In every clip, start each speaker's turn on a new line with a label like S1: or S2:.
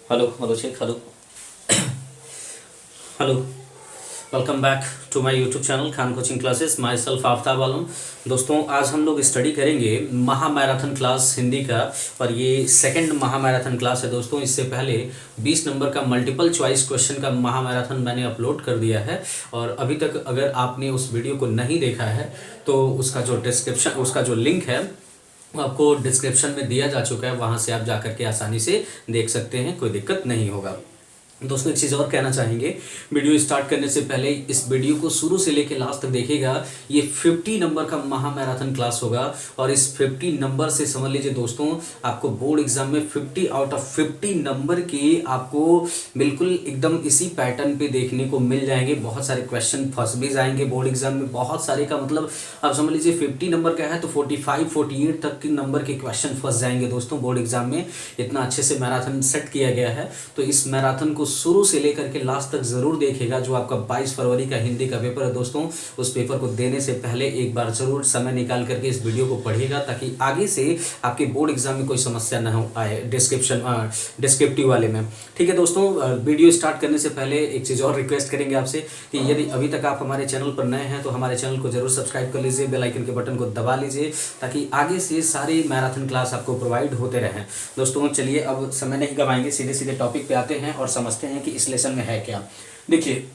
S1: Hello Sheikh, hello hello. Welcome back to my YouTube channel Khan coaching classes. Myself Aftab Alam. दोस्तों, आज हम लोग study करेंगे महा मैराथन क्लास हिंदी का, और ये सेकंड महा मैराथन क्लास है दोस्तों। इससे पहले 20 नंबर का मल्टीपल चॉइस क्वेश्चन का महा मैराथन मैंने अपलोड कर दिया है, और अभी तक अगर आपने उस वीडियो को नहीं देखा है तो उसका जो डिस्क्रिप्शन, उसका जो लिंक है आपको डिस्क्रिप्शन में दिया जा चुका है, वहाँ से आप जा करके आसानी से देख सकते हैं, कोई दिक्कत नहीं होगा। दोस्तों, एक चीज़ और कहना चाहेंगे, वीडियो स्टार्ट करने से पहले इस वीडियो को शुरू से लेकर लास्ट तक देखिएगा। ये 50 नंबर का महा मैराथन क्लास होगा, और इस 50 नंबर से समझ लीजिए दोस्तों, आपको बोर्ड एग्जाम में 50 आउट ऑफ 50 नंबर के आपको बिल्कुल एकदम इसी पैटर्न पे देखने को मिल जाएंगे। बहुत सारे क्वेश्चन फंस भी जाएंगे बोर्ड एग्जाम में, बहुत सारे का मतलब आप समझ लीजिए 50 नंबर का है तो 45 48 तक के नंबर के क्वेश्चन फंस जाएंगे दोस्तों बोर्ड एग्जाम में। इतना अच्छे से मैराथन सेट किया गया है, तो इस मैराथन को शुरू से लेकर के लास्ट तक जरूर देखेगा। जो आपका 22 फरवरी का हिंदी का पेपर है दोस्तों, उस पेपर को देने से पहले एक बार जरूर समय निकाल करके इस वीडियो को पढ़िएगा, ताकि आगे से आपके बोर्ड एग्जाम में कोई समस्या ना हो आए डिस्क्रिप्टिव वाले में। ठीक है दोस्तों, वीडियो स्टार्ट करने से पहले एक चीज़ और रिक्वेस्ट करेंगे आपसे कि यदि अभी तक आप हमारे चैनल पर नए हैं तो हमारे चैनल को जरूर सब्सक्राइब कर लीजिए, बेल आइकन के बटन को दबा लीजिए, ताकि आगे से सारे मैराथन क्लास आपको प्रोवाइड होते रहें। दोस्तों चलिए, अब समय नहीं गवाएंगे, सीधे सीधे टॉपिक पे आते हैं और समझते हैं कि इस लेसन में है क्या। देखिए,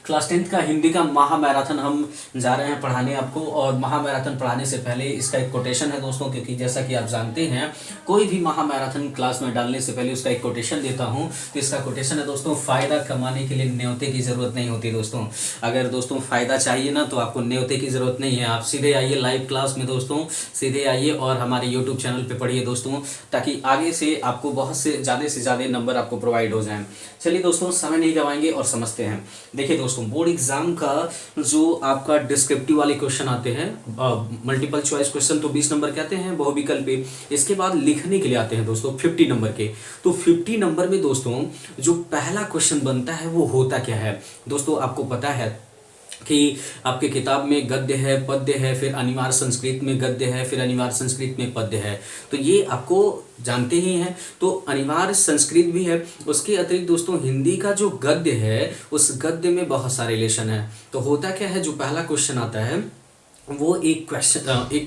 S1: क्लास 10th का हिंदी का महा मैराथन हम जा रहे हैं पढ़ाने आपको, और महा मैराथन पढ़ाने से पहले इसका एक कोटेशन है दोस्तों, क्योंकि जैसा कि आप जानते हैं कोई भी महा मैराथन क्लास में डालने से पहले उसका एक कोटेशन देता हूं। तो इसका कोटेशन है दोस्तों, फ़ायदा कमाने के लिए न्योते की ज़रूरत नहीं होती दोस्तों। अगर दोस्तों फ़ायदा चाहिए ना तो आपको न्योते की ज़रूरत नहीं है, आप सीधे आइए लाइव क्लास में दोस्तों, सीधे आइए और हमारे यूट्यूब चैनल पर पढ़िए दोस्तों, ताकि आगे से आपको बहुत से ज़्यादा नंबर आपको प्रोवाइड हो जाएँ। चलिए दोस्तों, समय नहीं गवाएंगे और समझते हैं। देखिए दोस्तों, बोर्ड एग्जाम का जो आपका डिस्क्रिप्टिव वाले क्वेश्चन आते हैं, मल्टीपल चॉइस क्वेश्चन तो 20 नंबर के आते हैं बहुविकल्पी। इसके बाद लिखने के लिए आते हैं दोस्तों 50 नंबर के। तो 50 नंबर में दोस्तों जो पहला क्वेश्चन बनता है वो होता क्या है दोस्तों, आपको पता है कि आपके किताब में गद्य है, पद्य है, फिर अनिवार्य संस्कृत में गद्य है, फिर अनिवार्य संस्कृत में पद्य है, तो ये आपको जानते ही हैं। तो अनिवार्य संस्कृत भी है, उसके अतिरिक्त दोस्तों हिंदी का जो गद्य है उस गद्य में बहुत सारे रिलेशन है। तो होता क्या है, जो पहला क्वेश्चन आता है वो एक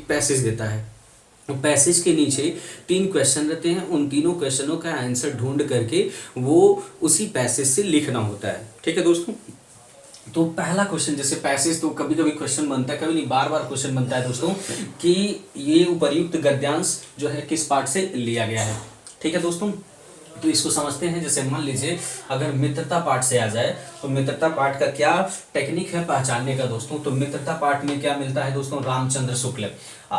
S1: पैसेज देता है, पैसेज के नीचे 3 क्वेश्चन रहते हैं, उन तीनों क्वेश्चनों का आंसर ढूंढ करके वो उसी पैसेज से लिखना होता है। ठीक है दोस्तों, तो पहला क्वेश्चन, जैसे पैसेज तो कभी कभी क्वेश्चन बनता है, कभी नहीं, बार बार क्वेश्चन बनता है दोस्तों कि ये उपर्युक्त गद्यांश जो है किस पाठ से लिया गया है। ठीक है दोस्तों, तो इसको समझते हैं। जैसे मान लीजिए अगर मित्रता पाठ से आ जाए तो मित्रता पाठ का क्या टेक्निक है पहचानने का दोस्तों। तो मित्रता पाठ में क्या मिलता है दोस्तों, रामचंद्र शुक्ल।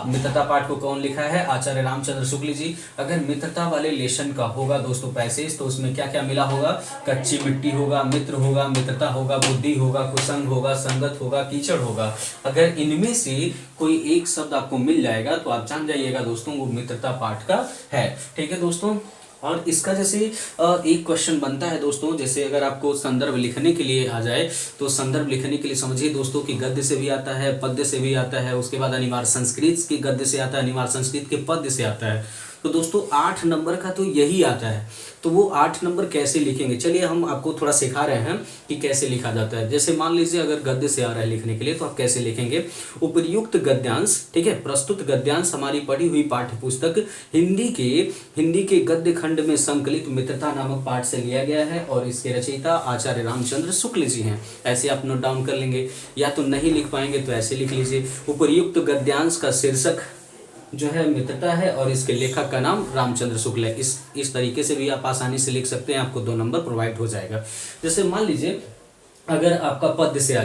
S1: मित्रता पाठ को कौन लिखा है, आचार्य रामचंद्र शुक्ल जी। अगर मित्रता वाले लेशन का होगा दोस्तों पैसेज, तो उसमें क्या क्या मिला होगा, कच्ची मिट्टी होगा, मित्र होगा, मित्रता होगा, बुद्धि होगा, कुसंग होगा, संगत होगा, कीचड़ होगा। अगर इनमें से कोई एक शब्द आपको मिल जाएगा तो आप जान जाइएगा दोस्तों वो मित्रता पाठ का है। ठीक है दोस्तों, और इसका जैसे एक क्वेश्चन बनता है दोस्तों, जैसे अगर आपको संदर्भ लिखने के लिए आ जाए तो संदर्भ लिखने के लिए समझिए दोस्तों कि गद्य से भी आता है, पद्य से भी आता है, उसके बाद अनिवार्य संस्कृत के गद्य से आता है, अनिवार्य संस्कृत के पद्य से आता है। तो दोस्तों 8 नंबर का तो यही आता है। तो वो 8 नंबर कैसे लिखेंगे, चलिए हम आपको थोड़ा सिखा रहे हैं कि कैसे लिखा जाता है। जैसे मान लीजिए अगर गद्य से आ रहा है लिखने के लिए तो आप कैसे लिखेंगे, उपर्युक्त गद्यांश। ठीक है, प्रस्तुत गद्यांश हमारी पढ़ी हुई पाठ्य पुस्तक हिंदी के गद्य खंड में संकलित मित्रता नामक पाठ से लिया गया है, और इसके रचयिता आचार्य रामचंद्र शुक्ल जी हैं। ऐसे आप नोट डाउन कर लेंगे, या तो नहीं लिख पाएंगे तो ऐसे लिख लीजिए, उपर्युक्त गद्यांश का शीर्षक जो है मित्रता है और इसके लेखक का नाम रामचंद्र शुक्ल है। इस तरीके से भी आप आसानी से लिख सकते हैं, आपको 2 नंबर प्रोवाइड हो जाएगा। जैसे मान लीजिए अगर आपका पद्य से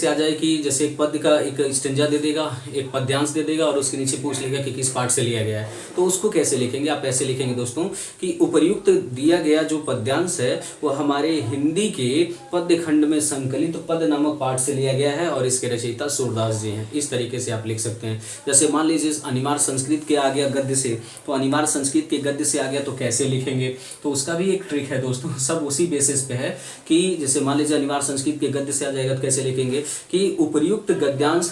S1: आ जाए कि जैसे एक पद्य का एक स्टेंजा दे देगा, एक पद्यांश दे देगा, और उसके नीचे पूछ लेगा कि किस पाठ से लिया गया है, तो उसको कैसे लिखेंगे, आप ऐसे लिखेंगे दोस्तों कि उपर्युक्त दिया गया जो पद्यांश है वो हमारे हिंदी के पद्य खंड में संकलित पद नामक पाठ से लिया गया है, और इसके रचयिता सूरदास जी हैं। इस तरीके से आप लिख सकते हैं। जैसे मान लीजिए अनिवार्य संस्कृत के आ गया गद्य से, तो अनिवार्य संस्कृत के गद्य से आ गया तो कैसे लिखेंगे, तो उसका भी एक ट्रिक है दोस्तों, सब उसी बेसिस पे है कि जैसे मान लीजिए अनिवार्य संस्कृत के गद्य से आ जाएगा तो कैसे लिखेंगे कि उपर्युक्त गद्यांश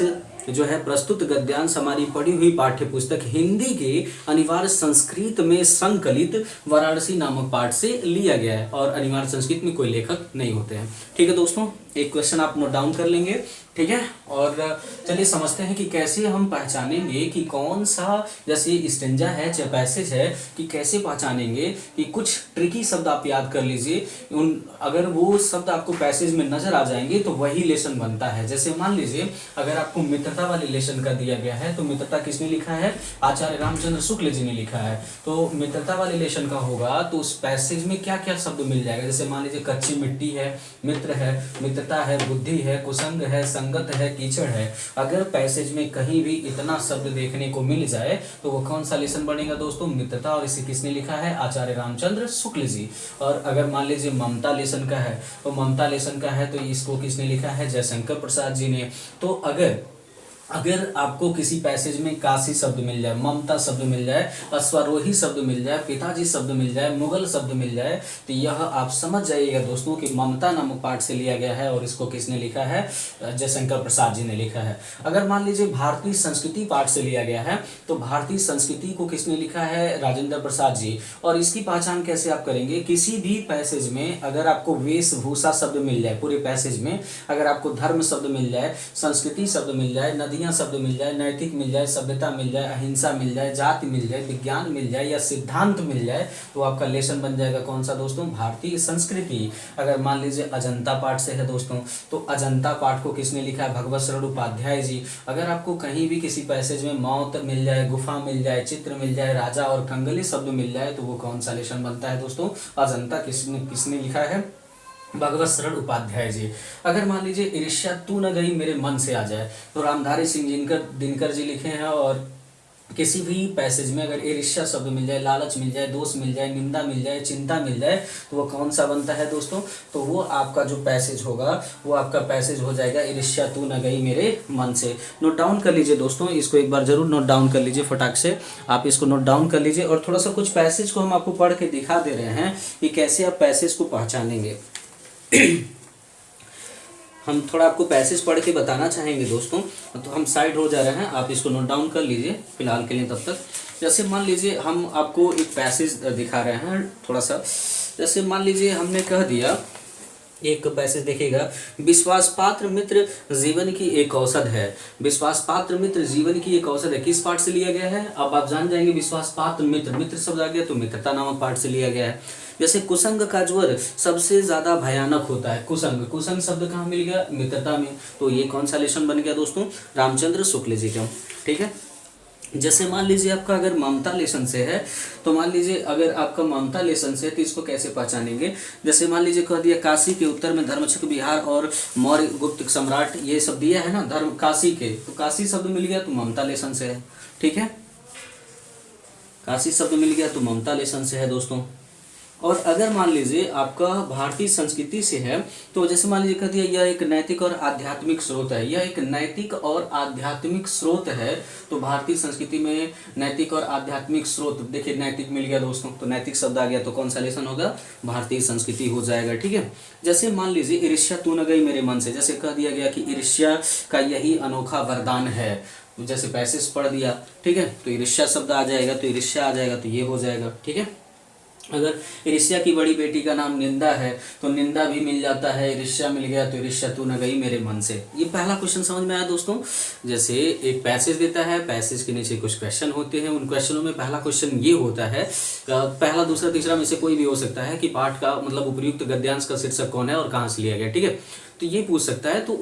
S1: जो है प्रस्तुत गद्यांश हमारी पढ़ी हुई पाठ्य पुस्तक हिंदी के अनिवार्य संस्कृत में संकलित वाराणसी नामक पाठ से लिया गया है, और अनिवार्य संस्कृत में कोई लेखक नहीं होते हैं। ठीक है दोस्तों, एक क्वेश्चन आप नोट डाउन कर लेंगे। ठीक है, और चलिए समझते हैं कि कैसे हम पहचानेंगे कि कौन सा, जैसे स्टेंजा है चाहे पैसेज है, कि कैसे पहचानेंगे कि कुछ ट्रिकी शब्द आप याद कर लीजिए, उन अगर वो शब्द आपको पैसेज में नजर आ जाएंगे तो वही लेसन बनता है। जैसे मान लीजिए अगर आपको मित्रता वाले लेसन का दिया गया है, तो मित्रता किसने लिखा है? आचार्य रामचंद्र शुक्ल जी ने लिखा है। तो मित्रता वाले लेसन का होगा तो उस पैसेज में क्या क्या शब्द मिल जाएगा? जैसे मान लीजिए कच्ची मिट्टी है, मित्र है, मित्रता है, बुद्धि है, कुसंग है, संगत है, कीचड़ है। अगर पैसेज में कहीं भी इतना शब्द देखने को मिल जाए तो वो कौन सा लेसन बनेगा दोस्तों? मित्रता। और इसे किसने लिखा है? आचार्य रामचंद्र शुक्ल जी। और अगर मान लीजिए ममता लेसन का है, तो ममता लेसन का है तो इसको किसने लिखा है? जयशंकर प्रसाद जी ने। तो अगर आपको किसी पैसेज में काशी शब्द मिल जाए, ममता शब्द मिल जाए, अश्वारोही शब्द मिल जाए, पिताजी शब्द मिल जाए, मुगल शब्द मिल जाए, तो यह आप समझ जाइएगा दोस्तों कि ममता नामक पाठ से लिया गया है, और इसको किसने लिखा है? जयशंकर प्रसाद जी ने लिखा है। अगर मान लीजिए भारतीय संस्कृति पाठ से लिया गया है, तो भारतीय संस्कृति को किसने लिखा है? राजेंद्र प्रसाद जी। और इसकी पहचान कैसे आप करेंगे? किसी भी पैसेज में अगर आपको वेशभूषा शब्द मिल जाए, पूरे पैसेज में अगर आपको धर्म शब्द मिल जाए, संस्कृति शब्द मिल जाए, नदियां शब्द मिल जाए, नैतिक मिल जाए, सभ्यता मिल जाए, अहिंसा मिल जाए, जाति मिल जाए, विज्ञान मिल जाए या सिद्धांत मिल जाए, तो आपका लेसन बन जाएगा कौन सा दोस्तों? भारतीय संस्कृति। अगर मान लीजिए अजंता पाठ से है दोस्तों, तो अजंता पाठ को किसने लिखा है? भगवत शरण उपाध्याय जी। अगर आपको कहीं भी किसी पैसेज में मौत मिल जाए, गुफा मिल जाए, चित्र मिल जाए, राजा और कंगली शब्द मिल जाए, तो वो कौन सा लेसन बनता है दोस्तों? अजंता। किसने लिखा है? भगवत शरण उपाध्याय जी। अगर मान लीजिए ईर्ष्या तू न गई मेरे मन से आ जाए, तो रामधारी सिंह दिनकर जी लिखे हैं। और किसी भी पैसेज में अगर ईर्ष्या शब्द मिल जाए, लालच मिल जाए, दोष मिल जाए, निंदा मिल जाए, चिंता मिल जाए, तो वो कौन सा बनता है दोस्तों? तो वो आपका जो पैसेज होगा वो आपका पैसेज हो जाएगा ईर्ष्या तू न गई मेरे मन से। नोट डाउन कर लीजिए दोस्तों, इसको एक बार जरूर नोट डाउन कर लीजिए, फटाक से आप इसको नोट डाउन कर लीजिए। और थोड़ा सा कुछ पैसेज को हम आपको पढ़ के दिखा दे रहे हैं कि कैसे आप पैसेज को पहचानेंगे। हम थोड़ा आपको पैसेज पढ़ के बताना चाहेंगे दोस्तों, तो हम साइड हो जा रहे हैं, आप इसको नोट डाउन कर लीजिए फिलहाल के लिए तब तक। जैसे मान लीजिए हम आपको एक पैसेज दिखा रहे हैं थोड़ा सा। जैसे मान लीजिए हमने कह दिया, एक पैसेज देखिएगा, विश्वास पात्र मित्र जीवन की एक औषध है। विश्वास पात्र मित्र जीवन की एक औषध है, किस पाठ से लिया गया है? अब आप जान जाएंगे। विश्वास पात्र मित्र, मित्र शब्द आ गया तो मित्रता नामक पाठ से लिया गया है। जैसे कुसंग का ज्वर सबसे ज्यादा भयानक होता है, कुसंग। कुसंग शब्द कहाँ मिल गया? मित्रता में। तो ये कौन सा लेसन बन गया दोस्तों? रामचंद्र शुक्ल जी का। ठीक है। जैसे मान लीजिए आपका अगर ममता लेसन से है, तो मान लीजिए अगर आपका ममता लेसन से है तो इसको कैसे पहचानेंगे? जैसे मान लीजिए कह दिया काशी के उत्तर में धर्मचक्र बिहार और मौर्य गुप्त सम्राट, ये सब दिया है ना, धर्म काशी के, तो काशी शब्द मिल गया तो ममता लेसन से है। ठीक है, काशी शब्द मिल गया तो ममता लेसन से है दोस्तों। और अगर मान लीजिए आपका भारतीय संस्कृति से है, तो जैसे मान लीजिए कह दिया यह एक नैतिक और आध्यात्मिक स्रोत है, यह एक नैतिक और आध्यात्मिक स्रोत है। तो भारतीय संस्कृति में नैतिक और आध्यात्मिक स्रोत, देखिए नैतिक मिल गया दोस्तों, तो नैतिक शब्द आ गया तो कौन सा लेसन होगा? भारतीय संस्कृति हो जाएगा। ठीक है। जैसे मान लीजिए ईर्ष्या तू न गई मेरे मन से, जैसे कह दिया गया कि ईर्ष्या का यही अनोखा वरदान है, तो जैसे पैसेज पढ़ दिया, ठीक है, तो ईर्ष्या शब्द आ जाएगा, तो ईर्ष्या आ जाएगा तो ये हो जाएगा। ठीक है। अगर ईर्ष्या की बड़ी बेटी का नाम निंदा है, तो निंदा भी मिल जाता है, ईर्ष्या मिल गया तो ईर्ष्या तू न गई मेरे मन से। ये पहला क्वेश्चन समझ में आया दोस्तों। जैसे एक पैसेज देता है, पैसेज के नीचे कुछ क्वेश्चन होते हैं, उन क्वेश्चनों में पहला क्वेश्चन ये होता है, पहला दूसरा तीसरा में से कोई भी हो सकता है कि पाठ का मतलब उपयुक्त गद्यांश का शीर्षक कौन है और कहाँ से लिया गया। ठीक है, तो ये पूछ सकता है, तो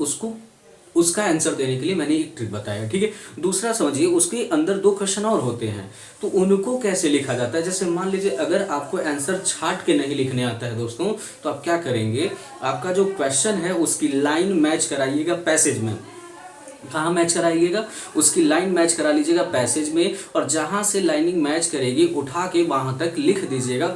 S1: उसका आंसर देने के लिए मैंने एक ट्रिक बताया। ठीक है। दूसरा समझिए, उसके अंदर दो क्वेश्चन और होते हैं, तो उनको कैसे लिखा जाता है। जैसे मान लीजिए अगर आपको आंसर छाट के नहीं लिखने आता है दोस्तों, तो आप क्या करेंगे, आपका जो क्वेश्चन है उसकी लाइन मैच कराइएगा पैसेज में। कहाँ मैच कराइएगा? उसकी लाइन मैच करा लीजिएगा पैसेज में, और जहाँ से लाइनिंग मैच करेगी उठा के वहाँ तक लिख दीजिएगा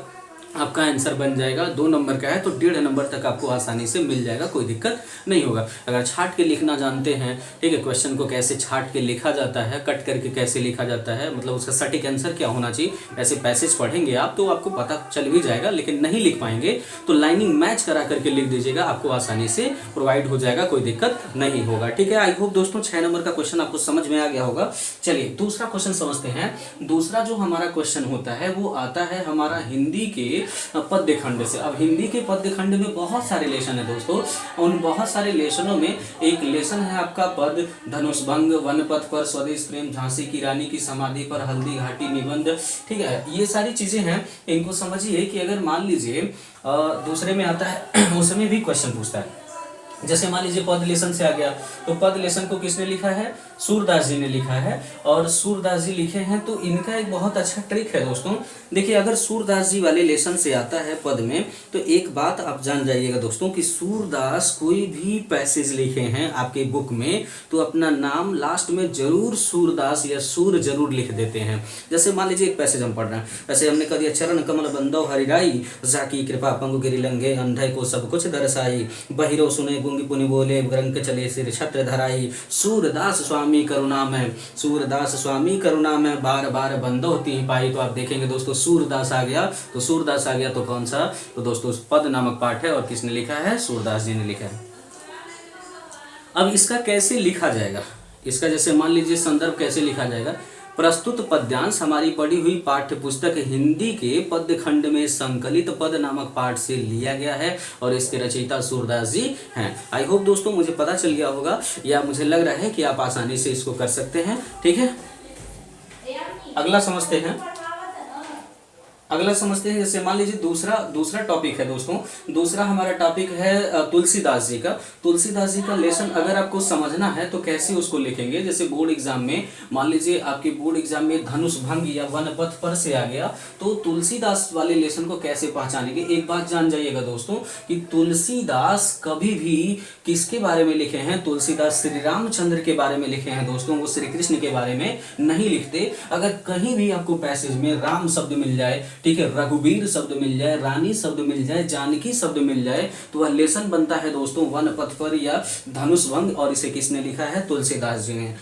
S1: आपका आंसर बन जाएगा। 2 नंबर का है तो 1.5 नंबर तक आपको आसानी से मिल जाएगा, कोई दिक्कत नहीं होगा। अगर छाट के लिखना जानते हैं, ठीक है, क्वेश्चन को कैसे छाट के लिखा जाता है, कट करके कैसे लिखा जाता है, मतलब उसका सटीक आंसर क्या होना चाहिए, ऐसे पैसेज पढ़ेंगे आप तो आपको पता चल भी जाएगा। लेकिन नहीं लिख पाएंगे तो लाइनिंग मैच करा करके लिख दीजिएगा, आपको आसानी से प्रोवाइड हो जाएगा, कोई दिक्कत नहीं होगा। ठीक है, आई होप दोस्तों 6 नंबर का क्वेश्चन आपको समझ में आ गया होगा। चलिए दूसरा क्वेश्चन समझते हैं। दूसरा जो हमारा क्वेश्चन होता है वो आता है हमारा हिंदी के पद्य खंड से। अब हिंदी के पद्य खंड में बहुत सारे लेसन है दोस्तों, उन बहुत सारे लेसनों में एक लेसन है आपका पद धनुष भंग, वन पथ पर, स्वदेश प्रेम, झांसी की रानी की समाधि पर, हल्दी घाटी निबंध। ठीक है, ये सारी चीजें हैं, इनको समझिए कि अगर मान लीजिए दूसरे में आता है उसमें भी क्वेश्चन पूछता है। जैसे मान लीजिए पद लेसन से आ गया, तो पद लेसन को किसने लिखा है, सूरदास जी ने लिखा है। और सूरदास जी लिखे हैं तो इनका एक बहुत अच्छा ट्रिक है दोस्तों। देखिए अगर सूरदास जी वाले लेसन से आता है पद में, तो एक बात आप जान जाइएगा दोस्तों कि सूरदास कोई भी पैसेज लिखे हैं आपके बुक में तो अपना नाम लास्ट में जरूर सूरदास या सूर जरूर लिख देते हैं। जैसे मान लीजिए एक पैसेज हम पढ़ रहे हैं, जैसे हमने कह दिया चरण कमल बंदो हरिराई, जाकी कृपा पंगु गिरि लंघे, अंधे को सब कुछ दरसाई, बहिरो सुने गुंगी पुनि बोले, ग्रंक चले सिर छत्र धराई, सूरदास स्वामी करुणा में, सूरदास स्वामी करुणा में, बार बार बंदो तीन पाई। तो आप देखेंगे दोस्तों सूरदास आ गया, तो सूरदास आ गया तो कौन सा, तो दोस्तों पद नामक पाठ है और किसने लिखा है, सूरदास जी ने लिखा है। अब इसका कैसे लिखा जाएगा, इसका जैसे मान लीजिए संदर्भ कैसे लिखा जाएगा। प्रस्तुत पद्यांश हमारी पढ़ी हुई पाठ्य पुस्तक हिंदी के पद्य खंड में संकलित पद नामक पाठ से लिया गया है और इसके रचयिता सूरदास जी हैं। आई होप दोस्तों मुझे पता चल गया होगा, या मुझे लग रहा है कि आप आसानी से इसको कर सकते हैं। ठीक है, अगला समझते हैं। जैसे मान लीजिए दूसरा टॉपिक है दोस्तों। दूसरा हमारा टॉपिक है तुलसीदास जी का। तुलसीदास जी का लेसन अगर आपको समझना है तो कैसे उसको लिखेंगे। जैसे बोर्ड एग्जाम में मान लीजिए आपके बोर्ड एग्जाम में धनुष भंग या वन पथ पर से आ गया, तो तुलसीदास वाले लेसन को कैसे पहचानेंगे। एक बात जान जाइएगा दोस्तों कि तुलसीदास कभी भी किसके बारे में लिखे हैं, तुलसीदास श्री रामचंद्र के बारे में लिखे हैं दोस्तों, वो श्री कृष्ण के बारे में नहीं लिखते। अगर कहीं भी आपको पैसेज में राम शब्द मिल जाए, ठीक है, रघुवीर शब्द मिल जाए, रानी शब्द मिल जाए, जानकी शब्द मिल जाए, तो वह लेसन बनता है दोस्तों वन पथ पर या धनुष भंग, और इसे किसने लिखा है, तुलसीदास जी ने।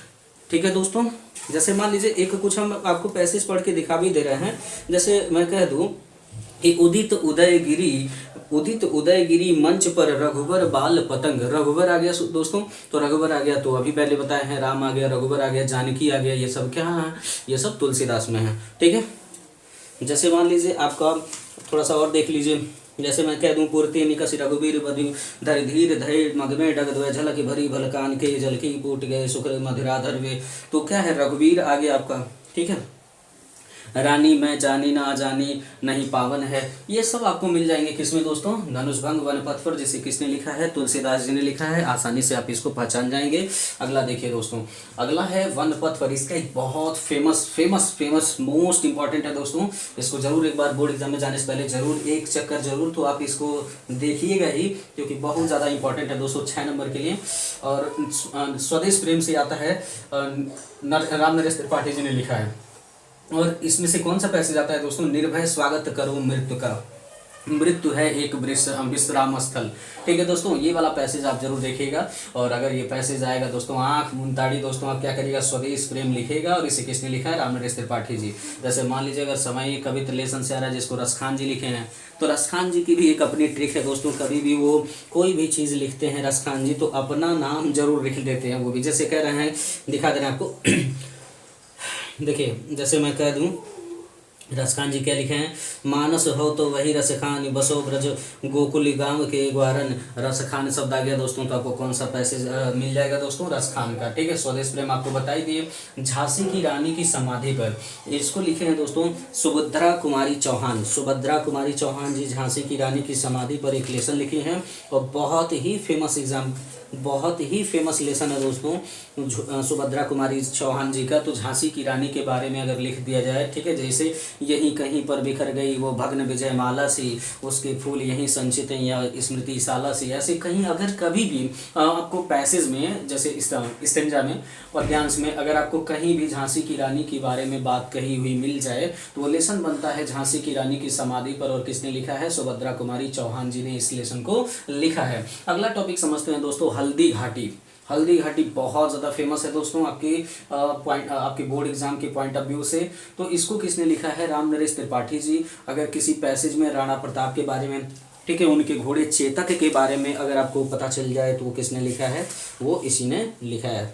S1: ठीक है दोस्तों, जैसे मान लीजिए एक कुछ हम आपको पैसेज पढ़ के दिखा भी दे रहे हैं। जैसे मैं कह दूं कि उदित उदयगिरी मंच पर रघुवर बाल पतंग। रघुवर आ गया दोस्तों, तो रघुवर आ गया तो अभी पहले बताए हैं, राम आ गया, रघुवर आ गया, जानकी आ गया, ये सब क्या है, ये सब तुलसीदास में है। ठीक है, जैसे मान लीजिए आपका थोड़ा सा और देख लीजिए। जैसे मैं कह दूं पूर्ति निकस रघुवीर बधि धर धीर धैर्य मग में डग द्वय झलक भरी भल कान के जलकी पूट गए शुक्र मधुराधर वे। तो क्या है, रघुवीर आ गया आपका। ठीक है, रानी मैं जानी ना जानी नहीं पावन है, ये सब आपको मिल जाएंगे किसमें दोस्तों, धनुष भंग वन पथ पर, जिसे किसने लिखा है, तुलसीदास जी ने लिखा है। आसानी से आप इसको पहचान जाएंगे। अगला देखिए दोस्तों, अगला है वन पथ पर। इसका एक बहुत फेमस मोस्ट इंपॉर्टेंट है दोस्तों, इसको जरूर एक बार बोर्ड एग्जाम में जाने से पहले जरूर एक चक्कर जरूर तो आप इसको देखिएगा ही, क्योंकि बहुत ज़्यादा इंपॉर्टेंट है दोस्तों 6 नंबर के लिए। और स्वदेश प्रेम से आता है, राम नरेश त्रिपाठी जी ने लिखा है। और इसमें से कौन सा पैसेज आता है दोस्तों, निर्भय स्वागत करो मृत्यु का, मृत्यु है एक विश्राम स्थल। ठीक है दोस्तों, ये वाला पैसेज आप जरूर देखिएगा। और अगर ये पैसेज आएगा दोस्तों आंख मुंताड़ी, दोस्तों आप क्या करिएगा, स्वदेश प्रेम लिखेगा। और इसे किसने लिखा है, राम नरेश त्रिपाठी जी। जैसे मान लीजिए अगर समय कवित्र लेसन से आ रहा है जिसको रसखान जी लिखे हैं, तो रसखान जी की भी एक अपनी ट्रिक है दोस्तों। कभी भी वो कोई भी चीज़ लिखते हैं रसखान जी तो अपना नाम जरूर लिख देते हैं वो भी। जैसे कह रहे हैं, दिखा दे रहे हैं आपको देखिए, जैसे मैं कह दूं रसखान जी क्या लिखे हैं, मानस हो तो वही रसखान बसो ब्रज गोकुली गांव के ग्वारन। रसखान शब्द आ गया दोस्तों, तो आपको कौन सा पैसेज मिल जाएगा दोस्तों, रसखान का। ठीक है, स्वदेश प्रेम आपको बता ही दिए। झांसी की रानी की समाधि पर, इसको लिखे हैं दोस्तों सुभद्रा कुमारी चौहान। सुभद्रा कुमारी चौहान जी झांसी की रानी की समाधि पर एक लेसन लिखी है, और बहुत ही फेमस लेसन है दोस्तों सुभद्रा कुमारी चौहान जी का। तो झांसी की रानी के बारे में अगर लिख दिया जाए, ठीक है, जैसे यहीं कहीं पर बिखर गई वो भग्न विजय माला सी, उसके फूल यहीं संचित हैं या स्मृति साला सी। ऐसे कहीं अगर कभी भी आपको पैसेज में, जैसे स्टेंजा में, पद्यांश में, अगर आपको कहीं भी झांसी की रानी के बारे में बात कही हुई मिल जाए तो वो लेसन बनता है झांसी की रानी की समाधि पर। और किसने लिखा है? सुभद्रा कुमारी चौहान जी ने इस लेसन को लिखा है। अगला टॉपिक समझते हैं दोस्तों, हल्दी घाटी। हल्दी घाटी बहुत ज़्यादा फेमस है दोस्तों आपके बोर्ड एग्जाम के पॉइंट ऑफ व्यू से। तो इसको किसने लिखा है? राम नरेश त्रिपाठी जी। अगर किसी पैसेज में राणा प्रताप के बारे में, ठीक है, उनके घोड़े चेतक के बारे में अगर आपको पता चल जाए तो वो किसने लिखा है? वो इसी ने लिखा है,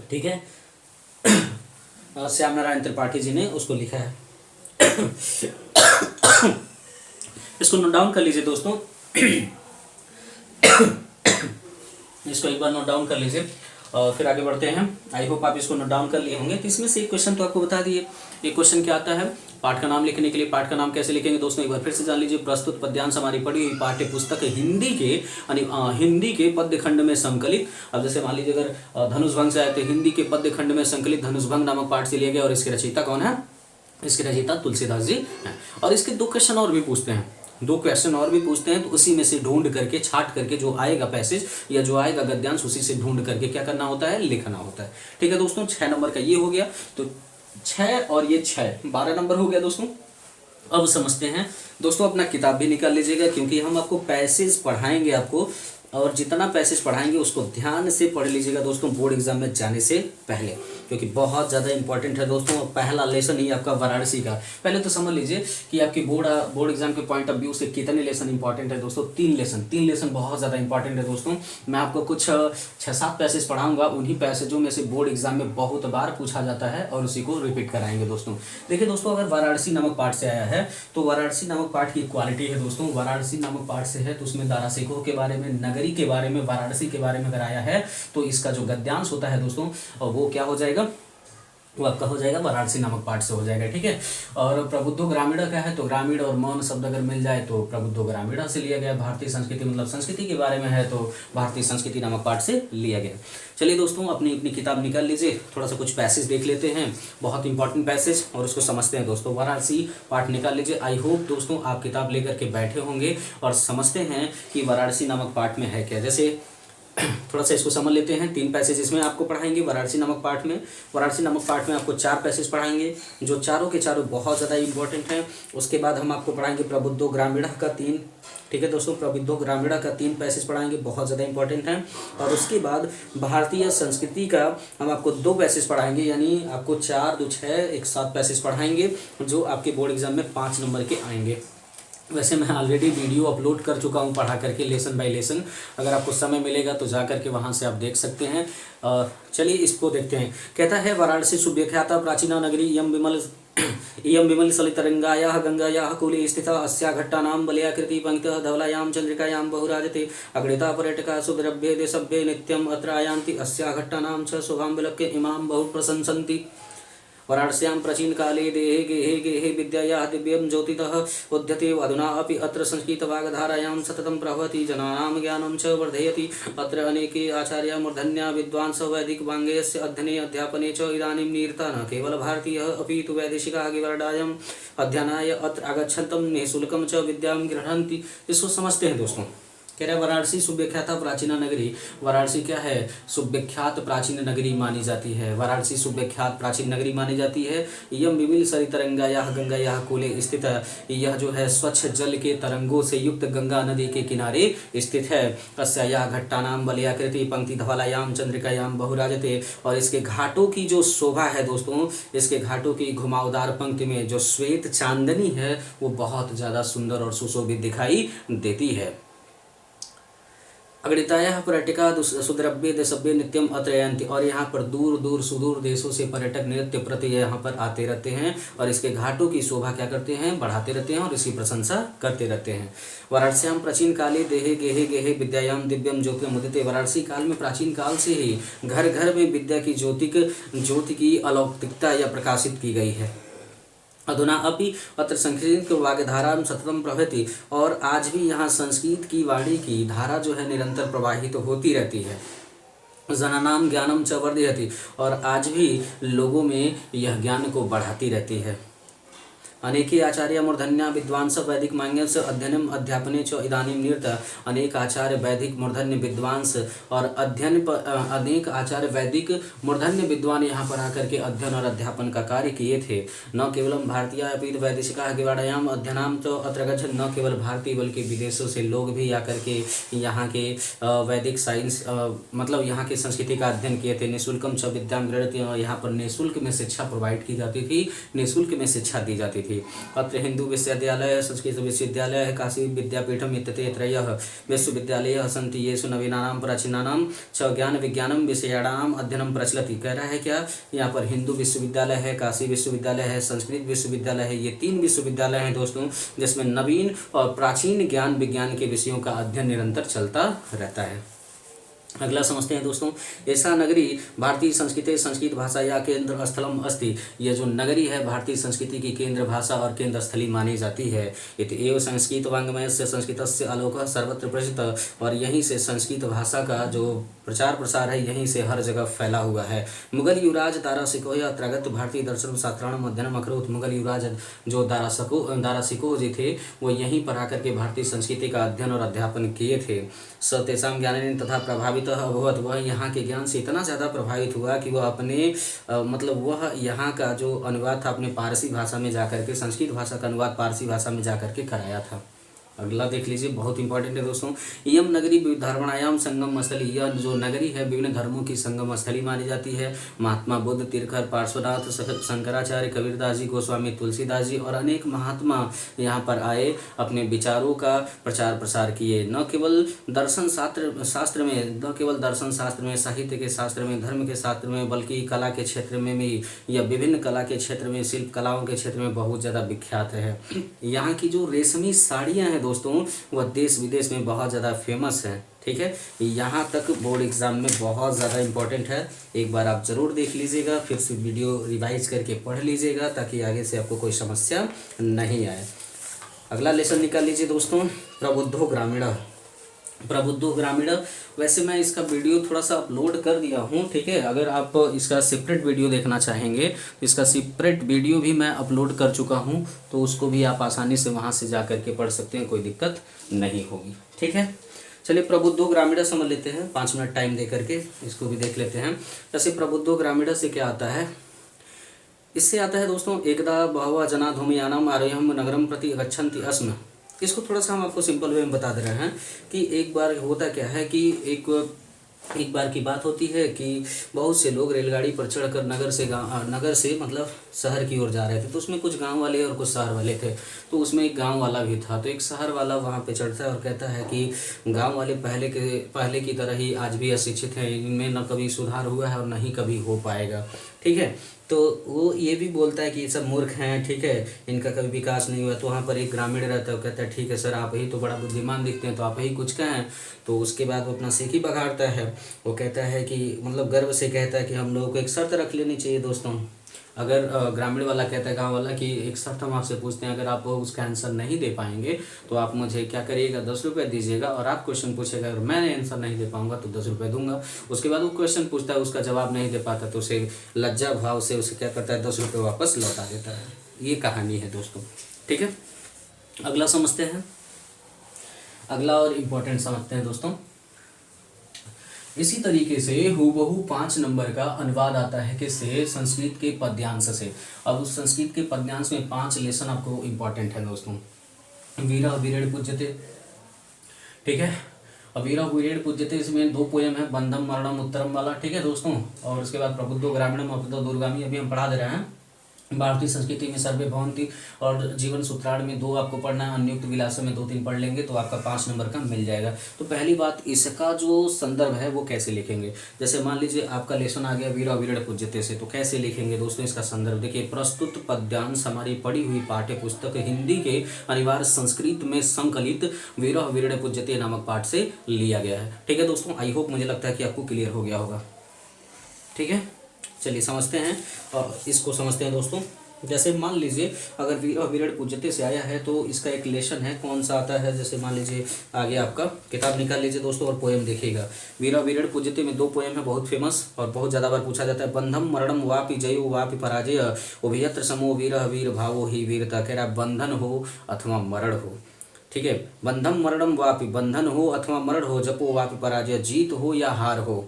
S1: ठीक है, श्याम नारायण त्रिपाठी जी ने उसको लिखा है। इसको नोट डाउन कर लीजिए दोस्तों। इसको एक बार नोट डाउन कर लीजिए और फिर आगे बढ़ते हैं। आई होप आप इसको नोट डाउन कर लिए होंगे। तो इसमें से एक क्वेश्चन तो आपको बता दिए। एक क्वेश्चन क्या आता है? पाठ का नाम लिखने के लिए पाठ का नाम कैसे लिखेंगे दोस्तों, एक बार फिर से जान लीजिए। प्रस्तुत पद्यांश हमारी पढ़ी हुई पाठ्य पुस्तक हिंदी के यानी हिंदी के पद्य खंड में संकलित। अब जैसे मान लीजिए अगर धनुषभंग से आए तो हिंदी के पद्य खंड में संकलित धनुषभंग नामक पाठ से लिया गया। और इसके रचयिता कौन है? इसके रचयिता तुलसीदास जी हैं। और इसके दो क्वेश्चन और भी पूछते हैं, दो क्वेश्चन और भी पूछते हैं। तो उसी में से ढूंढ करके, छाट करके जो आएगा पैसेज या जो आएगा गद्यांश, उसी से ढूंढ करके क्या करना होता है? लिखना होता है। ठीक है दोस्तों, 6 नंबर का ये हो गया। तो 6 और ये 6, 12 नंबर हो गया दोस्तों। अब समझते हैं दोस्तों, अपना किताब भी निकाल लीजिएगा क्योंकि हम आपको पैसेज पढ़ाएंगे आपको, और जितना पैसेज पढ़ाएंगे उसको ध्यान से पढ़ लीजिएगा दोस्तों बोर्ड एग्जाम में जाने से पहले, क्योंकि बहुत ज़्यादा इंपॉर्टेंट है दोस्तों। पहला लेसन ही आपका वाराणसी का। पहले तो समझ लीजिए कि आपकी बोर्ड एग्जाम के पॉइंट ऑफ व्यू से कितने लेसन इंपॉर्टेंट है दोस्तों। 3 लेसन बहुत ज़्यादा इंपॉर्टेंट है दोस्तों। मैं आपको कुछ 6-7 पैसेज पढ़ाऊंगा, उन्हीं पैसेजों में से बोर्ड एग्जाम में बहुत बार पूछा जाता है और उसी को रिपीट कराएंगे दोस्तों। देखिए दोस्तों, अगर वाराणसी नामक पाठ से आया है तो वाराणसी नामक पाठ की क्वालिटी है दोस्तों। वाराणसी नामक पाठ से है तो उसमें दारासिकों के बारे में, नगरी के बारे में, वाराणसी के बारे में अगर आया है तो इसका जो गद्यांश होता है दोस्तों वो क्या हो जाएगा? वो आपका हो जाएगा वाराणसी नामक पाठ से हो जाएगा। ठीक है। और प्रबुद्धो ग्रामीण का है तो ग्रामीण और मौन शब्द अगर मिल जाए तो प्रबुद्धो ग्रामीण से लिया गया। भारतीय संस्कृति मतलब संस्कृति के बारे में है तो भारतीय संस्कृति नामक पाठ से लिया गया। चलिए दोस्तों, अपनी किताब निकाल लीजिए, थोड़ा सा कुछ पैसेज देख लेते हैं, बहुत इंपॉर्टेंट पैसेज, और उसको समझते हैं दोस्तों। वाराणसी पाठ निकाल लीजिए। आई होप दोस्तों आप किताब लेकर के बैठे होंगे और समझते हैं कि वाराणसी नामक पाठ में है क्या। जैसे थोड़ा सा इसको समझ लेते हैं। 3 पैसेज इसमें आपको पढ़ाएंगे वाराणसी नामक पाठ में। वाराणसी नामक पाठ में आपको 4 पैसेज पढ़ाएंगे जो चारों के चारों बहुत ज़्यादा इंपॉर्टेंट हैं। उसके बाद हम आपको पढ़ाएंगे प्रबुद्धो ग्रामीण का 3, ठीक है दोस्तों, प्रबुद्धो ग्रामीण का 3 पैसेज पढ़ाएंगे, बहुत ज़्यादा इंपॉर्टेंट हैं। और उसके बाद भारतीय संस्कृति का हम आपको 2 पैसेज पढ़ाएंगे, यानी आपको 4, 2, 6, एक 7 पैसेज पढ़ाएंगे जो आपके बोर्ड एग्जाम में 5 नंबर के आएंगे। वैसे मैं ऑलरेडी वीडियो अपलोड कर चुका हूँ पढ़ा करके लेसन बाय लेसन, अगर आपको समय मिलेगा तो जा करके वहाँ से आप देख सकते हैं। चलिए इसको देखते हैं। कहता है वाराणसी सुव्यख्याता प्राचीना नगरी इयं विमल सलितरंगायाः गंगायाः कूले स्थिता अस्या घट्टानां वलयाकृति पंक्तिः धवलायां चंद्रिकायां बहुराजते अगणिता पर्यटकाः सुद्रभ्ये देशभ्ये नित्यम् अत्र आयान्ति अस्या घट्टानां च शोभां विलोक्य इमां बहु प्रशंसन्ति। वाराणस्यां प्राचीन काले देहे गेहे गेहे विद्यायाः दिव्यं ज्योतितः उद्यते अधुना अपि अत्र संस्कृतवाग्धारायां सततं प्रभवति जनानां ज्ञानं च वर्धयति। अत्र अनेके आचार्याः मूर्धन्याः विद्वांसः वैदिकवाङ्गेयस्य अध्ययने अध्यापने च इदानीं निरताः न केवल भारतीयः अपि तु वैदेशिकाः विवरणायाम् अध्ययनाय अत्र आगच्छन्तं निःशुल्कं च विद्यां गृह्णन्ति। इसको समझते हैं दोस्तों। कह रहे वाराणसी सुव्यख्याता प्राचीना नगरी। वाराणसी क्या है? सुव्यख्यात प्राचीन नगरी मानी जाती है। वाराणसी सुव्यख्यात प्राचीन नगरी मानी जाती है। यम विमिल सरितरंगायाः गंगायाः कूले स्थित है। यह जो है स्वच्छ जल के तरंगों से युक्त गंगा नदी के किनारे स्थित है। अस्यायाः घट्टानां वलयाकृति पंक्ति धवलायां चंद्रिकायां बहुराजते। और इसके घाटों की जो शोभा है दोस्तों, इसके घाटों की घुमावदार पंक्ति में जो श्वेत चांदनी है वो बहुत ज़्यादा सुंदर और सुशोभित दिखाई देती है। अगणितायाः पर्यटकाः सुद्रभ्ये देशभ्ये नित्यम अत्र आयान्ति। और यहाँ पर दूर दूर सुदूर देशों से पर्यटक नित्य प्रति यहाँ पर आते रहते हैं और इसके घाटों की शोभा क्या करते हैं? बढ़ाते रहते हैं और इसकी प्रशंसा करते रहते हैं। वाराणस्यां प्राचीन काले देहे गेहे गेहे विद्यायां दिव्यम ज्योतिर्म उदिते। वाराणसी काल में प्राचीन काल से ही घर घर में विद्या की ज्योति की अलौकिकता या प्रकाशित की गई है। अधुना अपि अत्र संस्कृत वाग्धारा सततम प्रवहति। और आज भी यहाँ संस्कृत की वाणी की धारा जो है निरंतर प्रवाहित तो होती रहती है। जनानां ज्ञानम च वर्धयति। और आज भी लोगों में यह ज्ञान को बढ़ाती रहती है। अनेके आचार्य मूर्धन्या विद्वांस वैदिक मांगस्य अध्ययनम अध्यापने च इदानीं निरत। अनेक आचार्य वैदिक मूर्धन्य विद्वांस और अनेक आचार्य वैदिक मूर्धन्य विद्वान यहाँ पर आकर के अध्ययन और अध्यापन का कार्य किए थे। न केवलम भारतीय अपि वैदेशिका गिवाड़याम अध्ययनाम तो अत्र गच्छन्। न केवल भारतीय बल्कि विदेशों से लोग भी आकर के यहाँ के वैदिक साइंस मतलब यहाँ की संस्कृति का अध्ययन किए थे। निःशुल्कम च विद्याम गृह्णन्ति। यहाँ पर निःशुल्क में शिक्षा प्रोवाइड की जाती थी, निःशुल्क में शिक्षा दी जाती थी। अत्र हिंदू विश्वविद्यालय संस्कृत विश्वविद्यालय काशी विद्यापीठम इत्यते त्रयः विश्वविद्यालयः सन्ति येषु नवीनानां प्राचीनानां च ज्ञान विज्ञानम विषयाणाम अध्ययनम प्रचलति। कह रहा है क्या, यहाँ पर हिंदू विश्वविद्यालय है, काशी विश्वविद्यालय है, संस्कृत विश्वविद्यालय है। ये 3 विश्वविद्यालय हैं दोस्तों जिसमें नवीन और प्राचीन ज्ञान विज्ञान के विषयों का अध्ययन निरंतर चलता रहता है। अगला समझते हैं दोस्तों, ऐसा नगरी भारतीय संस्कृति संस्कृत भाषा या केंद्र स्थलम अस्ति। ये जो नगरी है भारतीय संस्कृति की केंद्र भाषा और केंद्र स्थली मानी जाती है। इति एव संस्कृत वाङ्मय से संस्कृतस्य आलोकः सर्वत्र प्रसिद्ध। और यहीं से संस्कृत भाषा का जो प्रचार प्रसार है यहीं से हर जगह फैला हुआ है। मुगल युवराज दाराशिकोह अत्रागत भारतीय दर्शन शास्त्राणाम अध्ययनम अकरोत्। मुगल युवराज जो दाराशिकोह जी थे वो यहीं पर आकर के भारतीय संस्कृति का अध्ययन और अध्यापन किए थे। स तेषां ज्ञानेन तथा प्रभावित अभवत। वह यहाँ के ज्ञान से इतना ज़्यादा प्रभावित हुआ कि वह अपने मतलब वह यहाँ का जो अनुवाद था अपने पारसी भाषा में जाकर के, संस्कृत भाषा का अनुवाद पारसी भाषा में जाकर के कराया था। अगला देख लीजिए, बहुत इंपॉर्टेंट है दोस्तों। इयम नगरी धर्मणायाम संगम स्थली। यह जो नगरी है विभिन्न धर्मों की संगम स्थली मानी जाती है। महात्मा बुद्ध, तीर्थंकर, पार्श्वनाथ, शंकराचार्य, कबीरदास जी, गोस्वामी तुलसीदास जी और अनेक महात्मा यहाँ पर आए, अपने विचारों का प्रचार प्रसार किए। न केवल दर्शन शास्त्र में, साहित्य के शास्त्र में, धर्म के शास्त्र में, बल्कि कला के क्षेत्र में भी, या विभिन्न कला के क्षेत्र में, शिल्प कलाओं के क्षेत्र में बहुत ज़्यादा विख्यात है। यहाँ की जो रेशमी साड़ियाँ हैं दोस्तों वह देश विदेश में बहुत ज़्यादा फेमस है। ठीक है, यहाँ तक बोर्ड एग्जाम में बहुत ज़्यादा इंपॉर्टेंट है। एक बार आप ज़रूर देख लीजिएगा, फिर से वीडियो रिवाइज करके पढ़ लीजिएगा ताकि आगे से आपको कोई समस्या नहीं आए। अगला लेसन निकाल लीजिए दोस्तों, प्रबुद्धो ग्रामीण। प्रबुद्धो ग्रामीण, वैसे मैं इसका वीडियो थोड़ा सा अपलोड कर दिया हूँ। ठीक है, अगर आप इसका सेपरेट वीडियो देखना चाहेंगे तो इसका सेपरेट वीडियो भी मैं अपलोड कर चुका हूँ, तो उसको भी आप आसानी से वहाँ से जा कर के पढ़ सकते हैं, कोई दिक्कत नहीं होगी। ठीक है, चलिए प्रबुद्धो ग्रामीण समझ लेते हैं, 5 मिनट टाइम दे करके इसको भी देख लेते हैं। जैसे प्रबुद्धो ग्रामीण से क्या आता है, इससे आता है दोस्तों, एकदा बहवः जना धूमयानम आरोह्यम नगरम प्रति गच्छन्ति अस्म। इसको थोड़ा सा हम आपको सिंपल वे में बता दे रहे हैं कि एक बार होता क्या है कि एक बार की बात होती है कि बहुत से लोग रेलगाड़ी पर चढ़कर नगर से मतलब शहर की ओर जा रहे थे। तो उसमें कुछ गांव वाले और कुछ शहर वाले थे। तो उसमें एक गांव वाला भी था। तो एक शहर वाला वहां पे चढ़ता है और कहता है कि गांव वाले पहले की तरह ही आज भी अशिक्षित हैं, इनमें न कभी सुधार हुआ है और न ही कभी हो पाएगा। ठीक है, तो वो ये भी बोलता है कि ये सब मूर्ख हैं, ठीक है, इनका कभी विकास नहीं हुआ। तो वहाँ पर एक ग्रामीण रहता है, वो कहता है ठीक है सर, आप ही तो बड़ा बुद्धिमान दिखते हैं, तो आप ही कुछ कहें। तो उसके बाद वो अपना सेखी बघाड़ता है। वो कहता है कि मतलब गर्व से कहता है कि हम लोगों को एक शर्त रख लेनी चाहिए दोस्तों। अगर ग्रामीण वाला कहता है गाँव वाला कि एक शर्त हम आपसे पूछते हैं, अगर आप उसका आंसर नहीं दे पाएंगे तो आप मुझे क्या करिएगा, 10 रुपये दीजिएगा, और आप क्वेश्चन पूछेगा, अगर मैं आंसर नहीं दे पाऊंगा तो 10 रुपये दूंगा। उसके बाद वो क्वेश्चन पूछता है, उसका जवाब नहीं दे पाता तो उसे लज्जा भाव से उसे क्या करता है, 10 रुपये वापस लौटा देता है। ये कहानी है दोस्तों। ठीक है, अगला समझते हैं, अगला और इम्पोर्टेंट समझते हैं दोस्तों। इसी तरीके से हूबहू 5 नंबर का अनुवाद आता है किससे, संस्कृत के पद्यांश से। अब उस संस्कृत के पद्यांश में 5 लेसन आपको इम्पोर्टेंट है दोस्तों। वीरा वीरेण पूज्यते, ठीक है, अब वीरा वीरेण पूज्यते, इसमें 2 पोयम है, बंधम मरणम उत्तरम वाला। ठीक है दोस्तों, और उसके बाद प्रबुद्धो ग्रामीणम अप्रतो दूरगामी, अभी हम पढ़ा दे रहे हैं। भारतीय संस्कृति में सर्वे भवन्ति, और जीवन सूत्रार्थ में 2 आपको पढ़ना है, अन्युक्त विलास में 2-3 पढ़ लेंगे तो आपका 5 नंबर का मिल जाएगा। तो पहली बात, इसका जो संदर्भ है वो कैसे लिखेंगे। जैसे मान लीजिए आपका लेसन आ गया वीरा वीरण पूज्यते से, तो कैसे लिखेंगे दोस्तों इसका संदर्भ। देखिए, प्रस्तुत पद्यांश हमारी पढ़ी हुई पाठ्य पुस्तक हिंदी के अनिवार्य संस्कृत में संकलित वीरा वीरण पूज्यते नामक पाठ से लिया गया है। ठीक है दोस्तों, आई होप, मुझे लगता है कि आपको क्लियर हो गया होगा। ठीक है, चलिए समझते हैं, और इसको समझते हैं दोस्तों। जैसे मान लीजिए अगर वीर विरड पूज्यते से आया है तो इसका एक लेशन है, कौन सा आता है, जैसे मान लीजिए आगे आपका किताब निकाल लीजिए दोस्तों और पोएम देखिएगा। वीरा विरड पूज्यते में 2 पोएम है बहुत फेमस और बहुत ज़्यादा बार पूछा जाता है। बंधम मरणम वापि जयो वापि पराजय उभयत्र समो वीर वीर भावो ही वीरता। कह रहा बंधन हो अथवा मरण हो, ठीक है, बंधम मरणम वापि, बंधन हो अथवा मरण हो, जपो वापि पराजय, जीत हो या हार हो,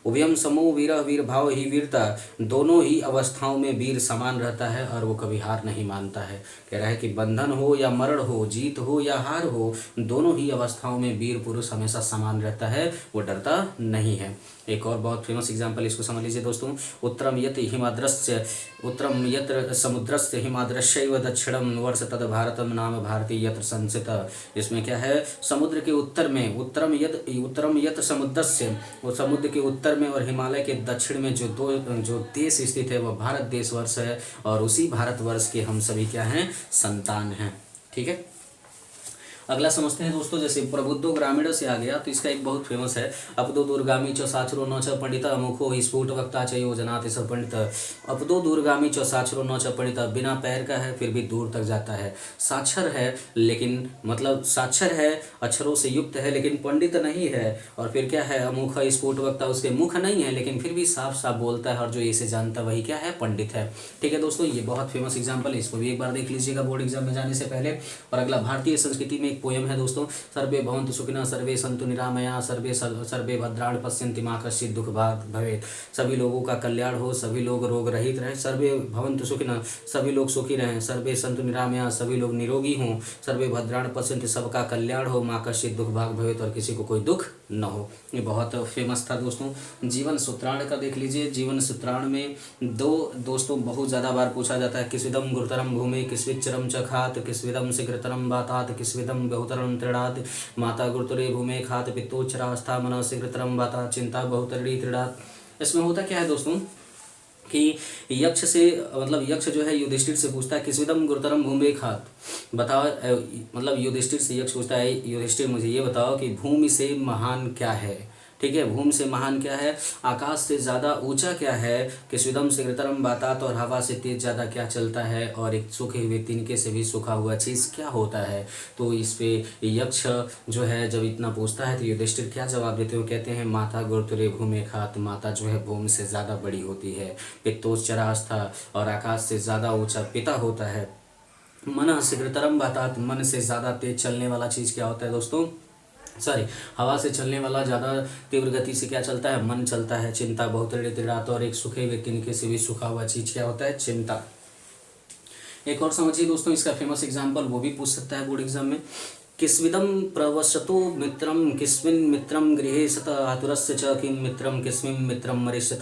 S1: उभयम समो वीर वीर भाव ही वीरता, दोनों ही अवस्थाओं में वीर समान रहता है और वो कभी हार नहीं मानता है। कह रहा है कि बंधन हो या मरण हो, जीत हो या हार हो, दोनों ही अवस्थाओं में वीर पुरुष हमेशा समान रहता है, वो डरता नहीं है। एक और बहुत फेमस एग्जाम्पल इसको समझ लीजिए दोस्तों। उत्तरम यत हिमाद्रस्य, उत्तरम यत्र समुद्रस्य हिमाद्रश्यैव दक्षिणम वर्ष तद भारतम नाम भारती यत्र संसित। इसमें क्या है, समुद्र के उत्तर में, उत्तरम यत समुद्रस्य, वो समुद्र के उत्तर में और हिमालय के दक्षिण में जो देश स्थित है वह भारत देश वर्ष है और उसी भारतवर्ष के हम सभी क्या हैं, संतान हैं। ठीक है, अगला समझते हैं दोस्तों। जैसे प्रबुद्धो ग्रामीण से आ गया तो इसका एक बहुत फेमस है, अपदो दूरगामी च साक्षरो न च पंडित मुखो स्फुट वक्ता च योजनाति स पंडित। अपदो दूरगामी च साक्षरो न च पंडित, बिना पैर का है फिर भी दूर तक जाता है, साक्षर है लेकिन मतलब साक्षर है, अक्षरों से युक्त है लेकिन पंडित नहीं है, और फिर क्या है, अमुख स्फुट वक्ता, उसके मुख नहीं है लेकिन फिर भी साफ साफ बोलता है और जो इसे जानता वही क्या है, पंडित है। ठीक है दोस्तों, ये बहुत फेमस एग्जाम्पल है, इसको भी एक बार देख लीजिएगा बोर्ड एग्जाम में जाने से पहले। और अगला भारतीय संस्कृति में एक पोयम है दोस्तों, सर्वे भवन्तु सुखिनः सर्वे सन्तु निरामया सर्वे भद्राणि पश्यन्ति मा कश्चित् दुःख भाग् भवेत्। सभी लोगों का कल्याण हो, सभी लोग रोग रहित रहें, सर्वे भवन्तु सुखिनः, सभी लोग सुखी रहें, सर्वे सन्तु निरामया, सभी लोग निरोगी हों, सर्वे भद्राणि पश्यन्ति, सबका कल्याण हो, मा कश्चित् दुःख भाग् भवेत्, और किसी को कोई दुख न हो। ये बहुत फेमस था दोस्तों। जीवन सूत्राण का देख लीजिए, जीवन सूत्राण में 2 दोस्तों बहुत ज़्यादा बार पूछा जाता है, किस्विदम गुरुतरम भूमि किस्विच्चरम च खात, किस्विदम शीघ्रतरम बातात, किस्विदम बहुतरम तृणात्, माता गुरुतरे भूमि खात पित्तोच्चरास्था मन शीघ्रतरम बातात, चिंता बहुतरड़ी तृणात्। इसमें होता क्या है दोस्तों कि यक्ष से मतलब यक्ष जो है युधिष्ठिर से पूछता है, किस्विदम गुरुतरम भूमि खात, बताओ, मतलब युधिष्ठिर से यक्ष पूछता है, युधिष्ठिर मुझे ये बताओ कि भूमि से महान क्या है। ठीक है, भूमि से महान क्या है, आकाश से ज़्यादा ऊंचा क्या है, किस्विदम शीघ्रतरम बातात, और हवा से तेज ज़्यादा क्या चलता है, और एक सूखे हुए तिनके से भी सूखा हुआ चीज़ क्या होता है। तो इस पे यक्ष जो है जब इतना पूछता है तो युधिष्ठिर क्या जवाब देते हो, कहते हैं माता गुरुतरे भूमि खात, माता जो है भूमि से ज़्यादा बड़ी होती है, पित्तोच्चरास्था, और आकाश से ज़्यादा ऊंचा पिता होता है, मन शीघ्रतरम बातात, मन से ज़्यादा तेज चलने वाला चीज़ क्या होता है दोस्तों, सॉरी, हवा से चलने वाला ज़्यादा तीव्र गति से क्या चलता है, मन चलता है, चिंता बहुतरड़ी तृणात्, और एक सूखे हुए तिनके से भी सूखा हुआ चीज़ क्या होता है, चिंता। एक और समझिए दोस्तों, इसका फेमस एग्जाम्पल वो भी पूछ सकता है बोर्ड एग्जाम में, किस्विदम प्रवशतो मित्रम किस्मिन् मित्रम गृहे सत आतुरस्य च किं मित्रम किस्मिन् मित्रम मरिष्यत,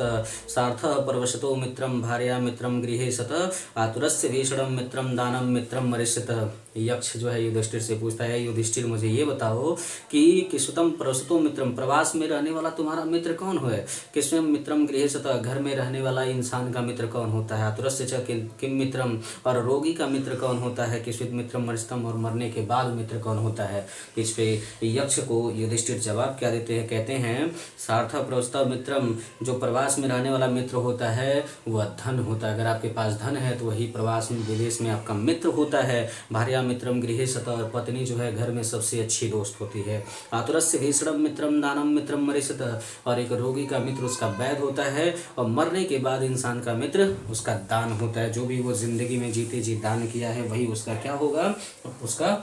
S1: सार्थः प्रवशतो मित्रम भार्या मित्रम गृहे सत आतुरस्य भीषणम मित्रम दानम मित्रम मरिष्यत। यक्ष जो है युधिष्ठिर से पूछता है, युधिष्ठिर मुझे ये बताओ कि किस्वतम प्रवशतो मित्रम, प्रवास में रहने वाला तुम्हारा मित्र कौन है, किस्मिन् मित्रम गृहे सत, घर में रहने वाला इंसान का मित्र कौन होता है, आतुरस्य च किम मित्रम, और रोगी का मित्र कौन होता है, किस्वित मित्रम मरिष्यतम, और मरने के बाद मित्र कौन होता है। इस पे यक्ष को युधिष्ठिर जवाब क्या देते हैं, कहते हैं सार्थ प्रवस्ता मित्रम, जो प्रवास में रहने वाला मित्र होता है वह धन होता है, अगर आपके पास धन है तो वही प्रवास में विदेश में आपका मित्र होता है। भार्या मित्रम गृहे सत, और पत्नी जो है घर में सबसे अच्छी दोस्त होती है। आतुरस्य भीषणम मित्रम दानम मित्रम मरिष्यत, और एक रोगी का मित्र उसका वैद्य होता है, और मरने के बाद इंसान का मित्र उसका दान होता है, जो भी वो जिंदगी में जीते जी दान किया है वही उसका क्या होगा, उसका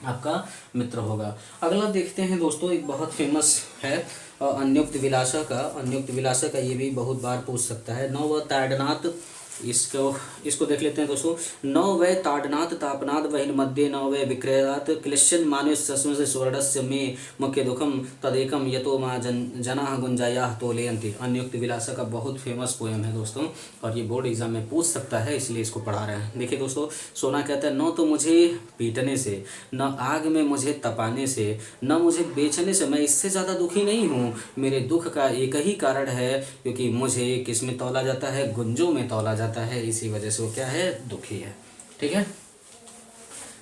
S1: आपका मित्र होगा। अगला देखते हैं दोस्तों, एक बहुत फेमस है अन्योक्त विलासा का, अन्योक्त विलासा का ये भी बहुत बार पूछ सकता है। नव ताड़नाथ, इसको देख लेते हैं दोस्तों। नौ वै ताड़नाथ तापनाद वहीन मध्य नौ वै विक्रयात क्लिश्चन मानुष सस्म स्वर्णस्य में मुख्य दुखम तदेकम यतो माँ जना गुंजाया तोलेयंती। अन्युक्त विलासा का बहुत फेमस पोएम है दोस्तों, और ये बोर्ड एग्जाम में पूछ सकता है, इसलिए इसको पढ़ा रहे हैं। देखिए दोस्तों, सोना कहता है, न तो मुझे पीटने से, न आग में मुझे तपाने से, न मुझे बेचने से मैं इससे ज़्यादा दुखी नहीं हूँ। मेरे दुख का एक ही कारण है, क्योंकि मुझे किस में तौला जाता है, गुंजों में तौला जाता है, इसी वजह से वो क्या है, दुखी है। ठीक है,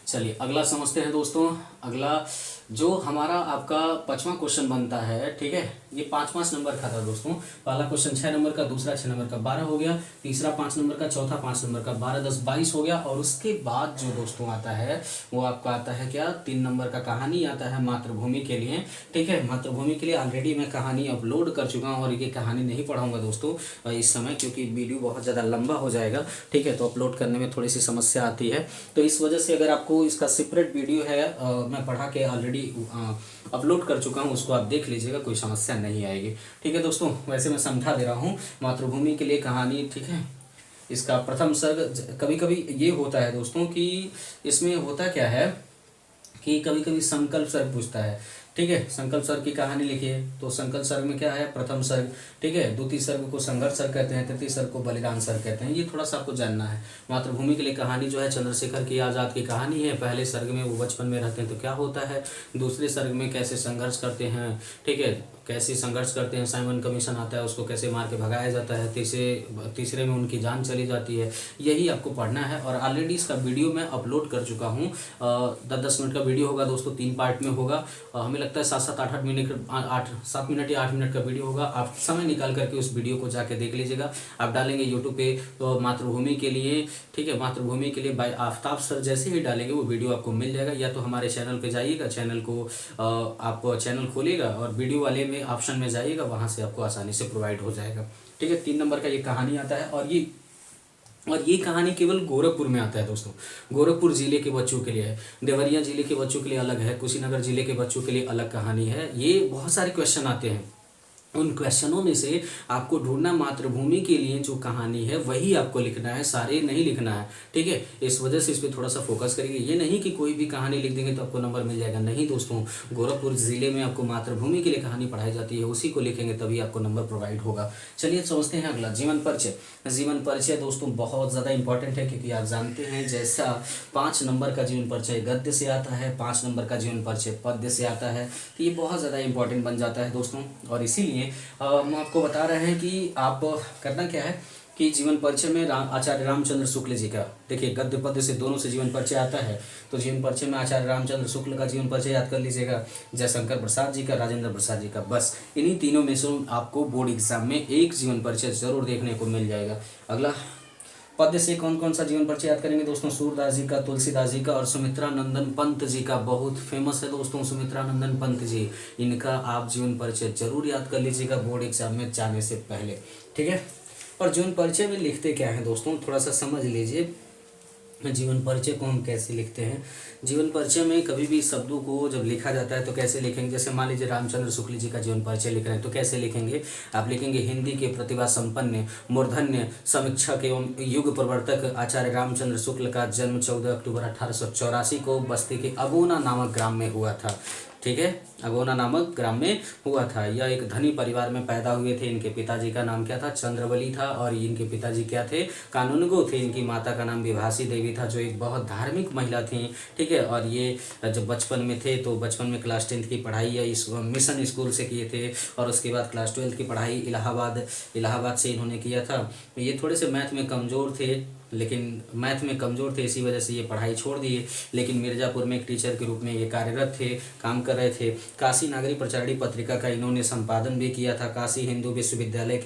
S1: चलिए अगला समझते हैं दोस्तों। अगला जो हमारा आपका 5वां क्वेश्चन बनता है, ठीक है, ये 5-5 नंबर का था दोस्तों। पहला क्वेश्चन 6 नंबर का, दूसरा 6 नंबर का 12 हो गया, तीसरा 5 नंबर का, चौथा 5 नंबर का 12, 10, 22 हो गया। और उसके बाद जो दोस्तों आता है वो आपका आता है क्या, 3 नंबर का कहानी आता है मातृभूमि के लिए, ठीक है। मातृभूमि के लिए ऑलरेडी मैं कहानी अपलोड कर चुका हूँ और ये कहानी नहीं पढ़ाऊंगा दोस्तों इस समय, क्योंकि वीडियो बहुत ज़्यादा लंबा हो जाएगा, ठीक है, तो अपलोड करने में थोड़ी सी समस्या आती है। तो इस वजह से अगर आपको इसका सेपरेट वीडियो है मैं पढ़ा के ऑलरेडी अपलोड कर चुका हूँ, उसको आप देख लीजिएगा, कोई समस्या नहीं आएगी, ठीक है दोस्तों। वैसे मैं समझा दे रहा हूँ मातृभूमि के लिए कहानी, ठीक है। इसका प्रथम सर्ग, कभी कभी ये होता है दोस्तों कि इसमें होता क्या है कि कभी कभी संकल्प सर्ग पूछता है, ठीक है। संकल्प सर्ग की कहानी लिखिए, तो संकल्प सर्ग में क्या है, प्रथम सर्ग, ठीक है, द्वितीय सर्ग को संघर्ष सर्ग कहते हैं, तृतीय सर्ग को बलिदान सर्ग कहते हैं। ये थोड़ा सा आपको जानना है। मातृभूमि के लिए कहानी जो है चंद्रशेखर की आज़ाद की कहानी है। पहले सर्ग में वो बचपन में रहते हैं तो क्या होता है, दूसरे सर्ग में कैसे संघर्ष करते हैं, ठीक है, कैसे संघर्ष करते हैं, साइमन कमीशन आता है उसको कैसे मार के भगाया जाता है, तीसरे में उनकी जान चली जाती है। यही आपको पढ़ना है और ऑलरेडी इसका वीडियो मैं अपलोड कर चुका हूँ। 10-10 मिनट का वीडियो होगा दोस्तों, 3 पार्ट में होगा। हमें लगता है 7-8 मिनट, 7 मिनट या 8 मिनट का वीडियो होगा। आप समय निकाल करके उस वीडियो को जाके देख लीजिएगा। आप डालेंगे यूट्यूब पे तो मातृभूमि के लिए, ठीक है, मातृभूमि के लिए बाय आफ्ताब सर, जैसे ही डालेंगे वो वीडियो आपको मिल जाएगा। या तो हमारे चैनल पे जाइएगा, चैनल को आप चैनल खोलिएगा और वीडियो वाले में ऑप्शन में जाइएगा, वहाँ से आपको आसानी से प्रोवाइड हो जाएगा, ठीक है। 3 नंबर का ये कहानी आता है और ये कहानी केवल गोरखपुर में आता है दोस्तों। गोरखपुर जिले के बच्चों के लिए है, देवरिया जिले के बच्चों के लिए अलग है, कुशीनगर जिले के बच्चों के लिए अलग कहानी है। ये बहुत सारे क्वेश्चन आते हैं, उन क्वेश्चनों में से आपको ढूंढना मातृभूमि के लिए जो कहानी है वही आपको लिखना है, सारे नहीं लिखना है, ठीक है। इस वजह से इस पर थोड़ा सा फोकस करिए। ये नहीं कि कोई भी कहानी लिख देंगे तो आपको नंबर मिल जाएगा, नहीं दोस्तों। गोरखपुर जिले में आपको मातृभूमि के लिए कहानी पढ़ाई जाती है, उसी को लिखेंगे तभी आपको नंबर प्रोवाइड होगा। चलिए समझते हैं अगला, जीवन परिचय। जीवन परिचय दोस्तों बहुत ज़्यादा इंपॉर्टेंट है, क्योंकि आप जानते हैं जैसा 5 नंबर का जीवन परिचय गद्य से आता है, 5 नंबर का जीवन परिचय पद्य से आता है, तो ये बहुत ज़्यादा इंपॉर्टेंट बन जाता है दोस्तों। और इसीलिए हम आपको बता रहे हैं कि आप करना क्या है कि जीवन परिचय में आचार्य रामचंद्र शुक्ल जी का, देखिए गद्य पद्य से दोनों से जीवन परिचय आता है, तो जीवन परिचय में आचार्य रामचंद्र शुक्ल का जीवन परिचय याद कर लीजिएगा, जयशंकर प्रसाद जी का, राजेंद्र प्रसाद जी का। बस इन्हीं तीनों में से आपको बोर्ड एग्जाम में एक जीवन परिचय जरूर देखने को मिल जाएगा। अगला, पद्य से कौन कौन सा जीवन परिचय याद करेंगे दोस्तों, सूरदास जी का, तुलसीदास जी का और सुमित्रा नंदन पंत जी का। बहुत फेमस है दोस्तों सुमित्रा नंदन पंत जी, इनका आप जीवन परिचय जरूर याद कर लीजिएगा बोर्ड एग्जाम में जाने से पहले, ठीक है। और जीवन परिचय में लिखते क्या है दोस्तों, थोड़ा सा समझ लीजिए जीवन परिचय को हम कैसे लिखते हैं। जीवन परिचय में कभी भी शब्दों को जब लिखा जाता है तो कैसे लिखेंगे, जैसे मान लीजिए रामचंद्र शुक्ल जी का जीवन परिचय लिख रहे हैं तो कैसे लिखेंगे, आप लिखेंगे हिंदी के प्रतिभा संपन्न मूर्धन्य समीक्षक एवं युग प्रवर्तक आचार्य रामचंद्र शुक्ल का जन्म 14 अक्टूबर 1884 को बस्ती के अगोना नामक ग्राम में हुआ था, ठीक है, अगोना नामक ग्राम में हुआ था। यह एक धनी परिवार में पैदा हुए थे। इनके पिताजी का नाम क्या था, चंद्रबली था, और इनके पिताजी क्या थे, कानूनगो थे। इनकी माता का नाम विभासी देवी था, जो एक बहुत धार्मिक महिला थी, ठीक है। और ये जब बचपन में थे तो बचपन में क्लास 10th की पढ़ाई या इस मिशन स्कूल से किए थे, और उसके बाद क्लास 12th की पढ़ाई इलाहाबाद से इन्होंने किया था। ये थोड़े से मैथ में कमज़ोर थे, इसी वजह से ये पढ़ाई छोड़ दिए, लेकिन मिर्ज़ापुर में एक टीचर के रूप में ये कार्यरत थे, काम कर रहे थे। काशी नागरी प्रचारणी पत्रिका का इन्होंने संपादन भी किया था। काशी हिंदू विश्वविद्यालय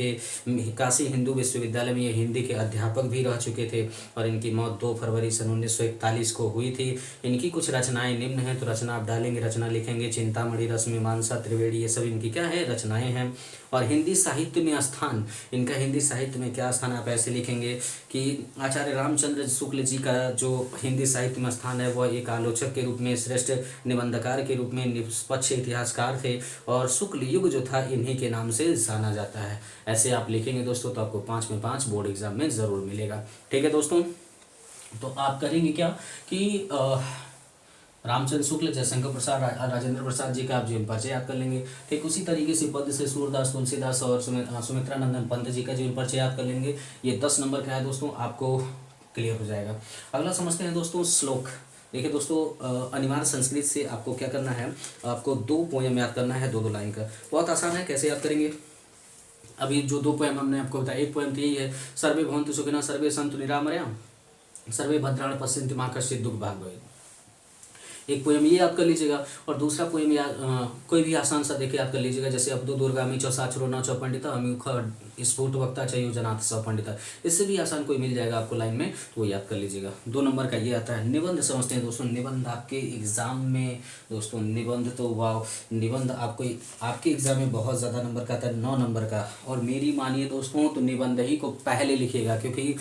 S1: में ये हिंदी के अध्यापक भी रह चुके थे, और इनकी मौत 2 फरवरी सन 1941 को हुई थी। इनकी कुछ रचनाएं निम्न हैं, तो रचना आप डालेंगे, रचना लिखेंगे चिंतामणि, रस मीमांसा, त्रिवेणी, ये सब इनकी क्या है, रचनाएं हैं। और हिंदी साहित्य में स्थान, इनका हिंदी साहित्य में क्या स्थान, आप ऐसे लिखेंगे कि आचार्य रामचंद्र शुक्ल जी का जो हिंदी साहित्य में स्थान है वह एक आलोचक के रूप में, श्रेष्ठ निबंधकार के रूप में, निष्पक्ष इतिहासकार थे, और शुक्ल युग जो था इन्हीं के नाम से जाना जाता है। ऐसे आप लिखेंगे दोस्तों तो आपको 5 में 5 बोर्ड एग्जाम में ज़रूर मिलेगा, ठीक है दोस्तों। तो आप करेंगे क्या कि रामचंद्र शुक्ल, जयशंकर प्रसाद, राजेंद्र प्रसाद जी का आप जीवन परिचय याद कर लेंगे। ठीक उसी तरीके से पद्य से सूरदास, तुलसीदास और सुमित्रा नंदन पंत जी का जीवन परिचय याद कर लेंगे। ये 10 नंबर का है दोस्तों, आपको क्लियर हो जाएगा। अगला समझते हैं दोस्तों श्लोक। देखिए दोस्तों, अनिवार्य संस्कृत से आपको क्या करना है, आपको 2 पोएम याद करना है, 2-2 लाइन का। बहुत आसान है, कैसे याद करेंगे। अभी जो 2 पोएम हमने आपको बताया, एक पोएम तो यही है, सर्वे भवन्तु सुखिनः सर्वे सन्तु निरामया सर्वे भद्राणि पश्यन्तु मा कश्चित् दुःखभाग् भवेत्। एक पोएम ये याद कर लीजिएगा, और दूसरा पोएम याद कोई भी आसान सा देखे याद कर लीजिएगा, जैसे अब्दु दुर्गामी चौसाचरो न चौपंडिता अम्यूख स्फुट वक्ता चयो जनाथ सौ पंडिता। इससे भी आसान कोई मिल जाएगा आपको लाइन में, तो वो याद कर लीजिएगा। 2 नंबर का ये आता है निबंध। समझते हैं दोस्तों, निबंध आपके एग्जाम में दोस्तों, निबंध तो वाह, निबंध आपको आपके एग्जाम में बहुत ज़्यादा नंबर का आता है, 9 नंबर का। और मेरी मानिए दोस्तों तो निबंध ही को पहले लिखिएगा, क्योंकि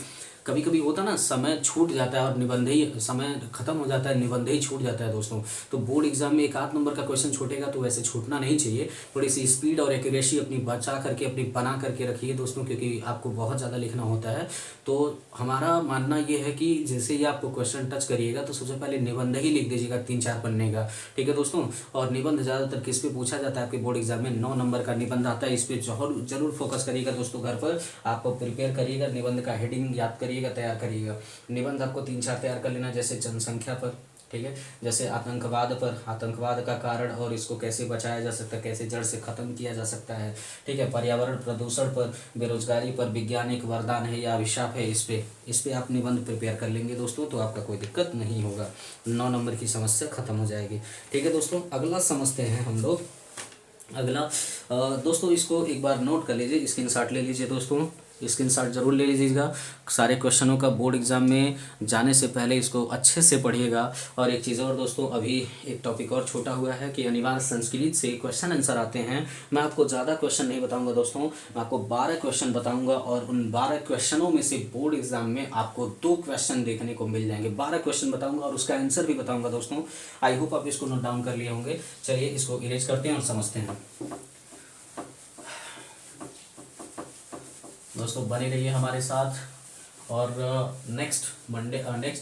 S1: कभी कभी होता ना समय छूट जाता है और निबंध ही समय खत्म हो जाता है, निबंध ही छूट जाता है दोस्तों। तो बोर्ड एग्जाम में 1 आध नंबर का क्वेश्चन छूटेगा, तो वैसे छूटना नहीं चाहिए। थोड़ी सी स्पीड और एक्यूरेसी अपनी बचा करके, अपनी बना करके रखिए दोस्तों, क्योंकि आपको बहुत ज़्यादा लिखना होता है। तो हमारा मानना ये है कि जैसे ही आपको क्वेश्चन टच करिएगा तो सबसे पहले निबंध ही लिख दीजिएगा 3-4 पन्ने का, ठीक है दोस्तों। और निबंध ज़्यादातर किस पे पूछा जाता है आपके बोर्ड एग्जाम में, 9 नंबर का निबंध आता है। इस पर जरूर फोकस करिएगा दोस्तों, घर पर आप प्रिपेयर करिएगा, निबंध का हेडिंग याद करिएगा, तैयार करिएगा। निबंध आपको 3-4 तैयार कर लेना, जैसे जनसंख्या पर, ठीक है, जैसे आतंकवाद पर, आतंकवाद का कारण और इसको कैसे बचाया जा सकता है, कैसे जड़ से खत्म किया जा सकता है, ठीक है, पर्यावरण प्रदूषण पर, बेरोजगारी पर, विज्ञान एक वरदान है या अभिशाप है, इस पे आप निबंध प्रिपेयर कर लेंगे दोस्तों, तो आपका कोई दिक्कत नहीं होगा, 9 नंबर की समस्या खत्म हो जाएगी। ठीक है दोस्तों, अगला समझते हैं हम लोग। अगला दोस्तों इसको एक बार नोट कर लीजिए, स्क्रीनशॉट ले लीजिए दोस्तों, स्क्रीनशॉट जरूर ले लीजिएगा। सारे क्वेश्चनों का बोर्ड एग्जाम में जाने से पहले इसको अच्छे से पढ़िएगा। और एक चीज़ और दोस्तों, अभी एक टॉपिक और छोटा हुआ है कि अनिवार्य संस्कृत से क्वेश्चन आंसर आते हैं। मैं आपको ज़्यादा क्वेश्चन नहीं बताऊंगा दोस्तों, मैं आपको 12 क्वेश्चन बताऊंगा, और उन 12 क्वेश्चनों में से बोर्ड एग्जाम में आपको 2 क्वेश्चन देखने को मिल जाएंगे। 12 क्वेश्चन बताऊँगा और उसका आंसर भी बताऊँगा दोस्तों। आई होप आप इसको नोट डाउन कर लिए होंगे। चलिए इसको इरेज करते हैं और समझते हैं दोस्तों, बने रहिए हमारे साथ। और नेक्स्ट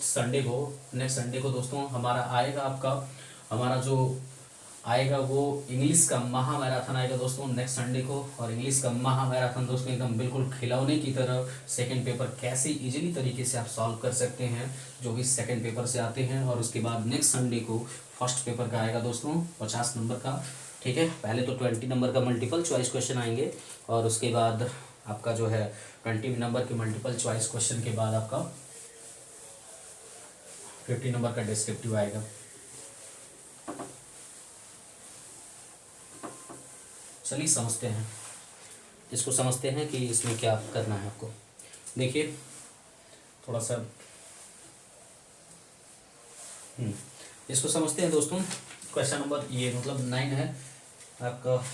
S1: संडे को दोस्तों हमारा आएगा, आपका हमारा जो आएगा वो इंग्लिश का महा मैराथन आएगा दोस्तों नेक्स्ट संडे को। और इंग्लिश का महा मैराथन दोस्तों एकदम बिल्कुल खिलौने की तरह सेकंड पेपर कैसे इजीली तरीके से आप सॉल्व कर सकते हैं, जो भी सेकंड पेपर से आते हैं। और उसके बाद नेक्स्ट संडे को फर्स्ट पेपर का आएगा दोस्तों 50 नंबर का, ठीक है। पहले तो 20 नंबर का मल्टीपल चॉइस क्वेश्चन आएंगे, और उसके बाद आपका जो है 20 नंबर के मल्टीपल चॉइस क्वेश्चन के बाद आपका 50 नंबर का डिस्क्रिप्टिव आएगा। चलिए समझते हैं, इसको समझते हैं कि इसमें क्या करना है आपको। देखिए थोड़ा सा इसको समझते हैं दोस्तों। क्वेश्चन नंबर ये मतलब 9 है आपका,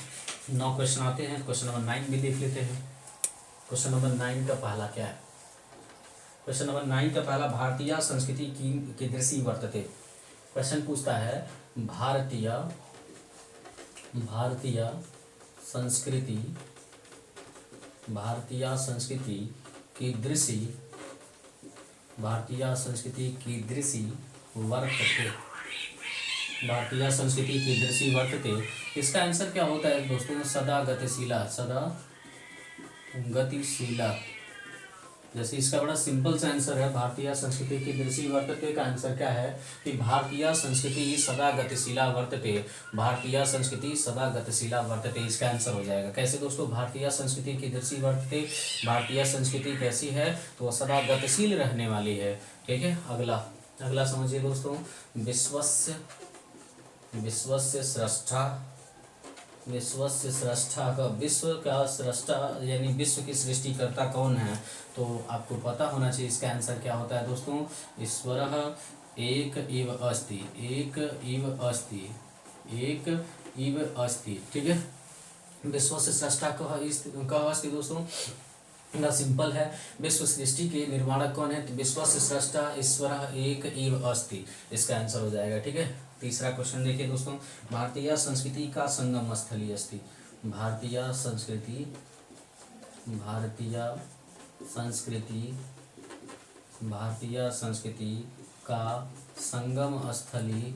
S1: 9 क्वेश्चन आते हैं। क्वेश्चन नंबर 9 भी देख लेते हैं। क्वेश्चन नंबर 9 का पहला क्या है? क्वेश्चन नंबर 9 का पहला, भारतीय संस्कृति की कीदृशी वर्तते। क्वेश्चन पूछता है भारतीय संस्कृति कीदृशी वर्तते। इसका आंसर क्या होता है दोस्तों? सदा गतिशीला। जैसे इसका बड़ा सिंपल सा आंसर है, भारतीय संस्कृति की दृष्टि वर्तते का आंसर क्या है कि भारतीय संस्कृति सदा गतिशीला वर्तते। भारतीय संस्कृति सदा गतिशीला वर्तते, इसका आंसर हो जाएगा। कैसे दोस्तों? भारतीय संस्कृति की दृष्टि वर्तते, भारतीय संस्कृति कैसी है तो वह सदा गतिशील रहने वाली है, ठीक है। अगला समझिए दोस्तों, विश्वस्य सृष्टा का, विश्व का सृष्टा यानी विश्व की सृष्टिकर्ता कौन है, तो आपको पता होना चाहिए। इसका आंसर क्या होता है दोस्तों? ईश्वरः एक इव अस्ति, ठीक है। विश्व से सृष्टा कह अस्ति दोस्तों, ना सिंपल है। विश्व सृष्टि के निर्माणक कौन है? तो विश्व से सृष्टा ईश्वरः एक इव अस्ति, इसका आंसर हो जाएगा, ठीक है। तीसरा क्वेश्चन देखिए दोस्तों, भारतीय संस्कृति का संगम स्थली अस्ति। भारतीय संस्कृति का संगम स्थली,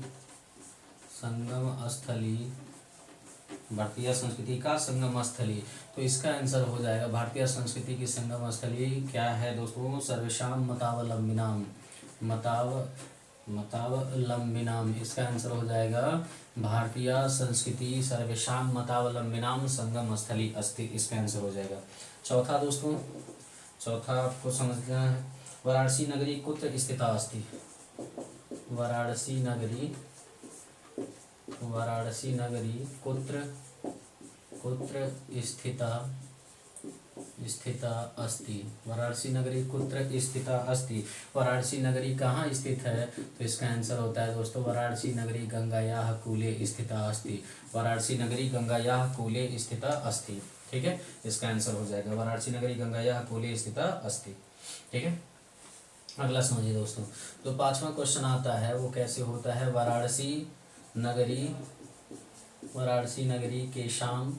S1: भारतीय संस्कृति का संगम स्थली, तो इसका आंसर हो जाएगा भारतीय संस्कृति की संगम स्थली क्या है दोस्तों? सर्वेषां मतावलंबिनाम, इसका आंसर हो जाएगा भारतीय संस्कृति सर्वेषां मतावलंबिनाम संगम स्थली अस्ति, इसका आंसर हो जाएगा। चौथा दोस्तों, चौथा आपको समझना है, वाराणसी नगरी कुत्र स्थिता अस्ति। वाराणसी नगरी वाराणसी नगरी कुत्र कुत्र स्थिता अस्ति। वाराणसी नगरी कुत्र स्थिता अस्ति। वाराणसी नगरी कहाँ स्थित है, तो इसका आंसर होता है दोस्तों वाराणसी नगरी गंगायाः कूले स्थिता अस्ति। वाराणसी नगरी गंगायाः कूले स्थिता अस्ति। ठीक है, इसका आंसर हो जाएगा वाराणसी नगरी गंगायाः कूले स्थिता अस्ति। ठीक है, अगला समझिए दोस्तों, जो पांचवा क्वेश्चन आता है वो कैसे होता है। वाराणसी नगरी के शाम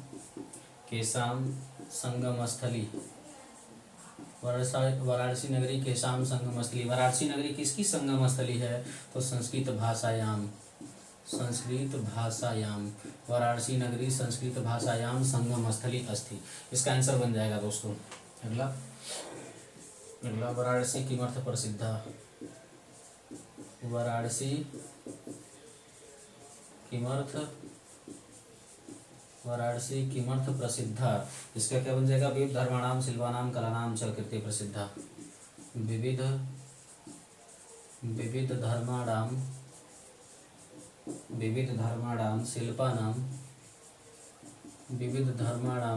S1: संगम स्थली। वाराणसी नगरी के शाम संगम स्थली। वाराणसी नगरी किसकी संगम स्थली है, तो संस्कृत भाषायाम वाराणसी नगरी संस्कृत भाषायाम संगम स्थली अस्ति। इसका आंसर बन जाएगा दोस्तों। अगला वाराणसी किमर्थ प्रसिद्धा। वाराणसी किमर्थ प्रसिद्धा। इसका क्या बन जाएगा, विविध धर्माणाम शिल्पानाम कलानाम च कीर्ति प्रसिद्धा। विविध धर्माणाम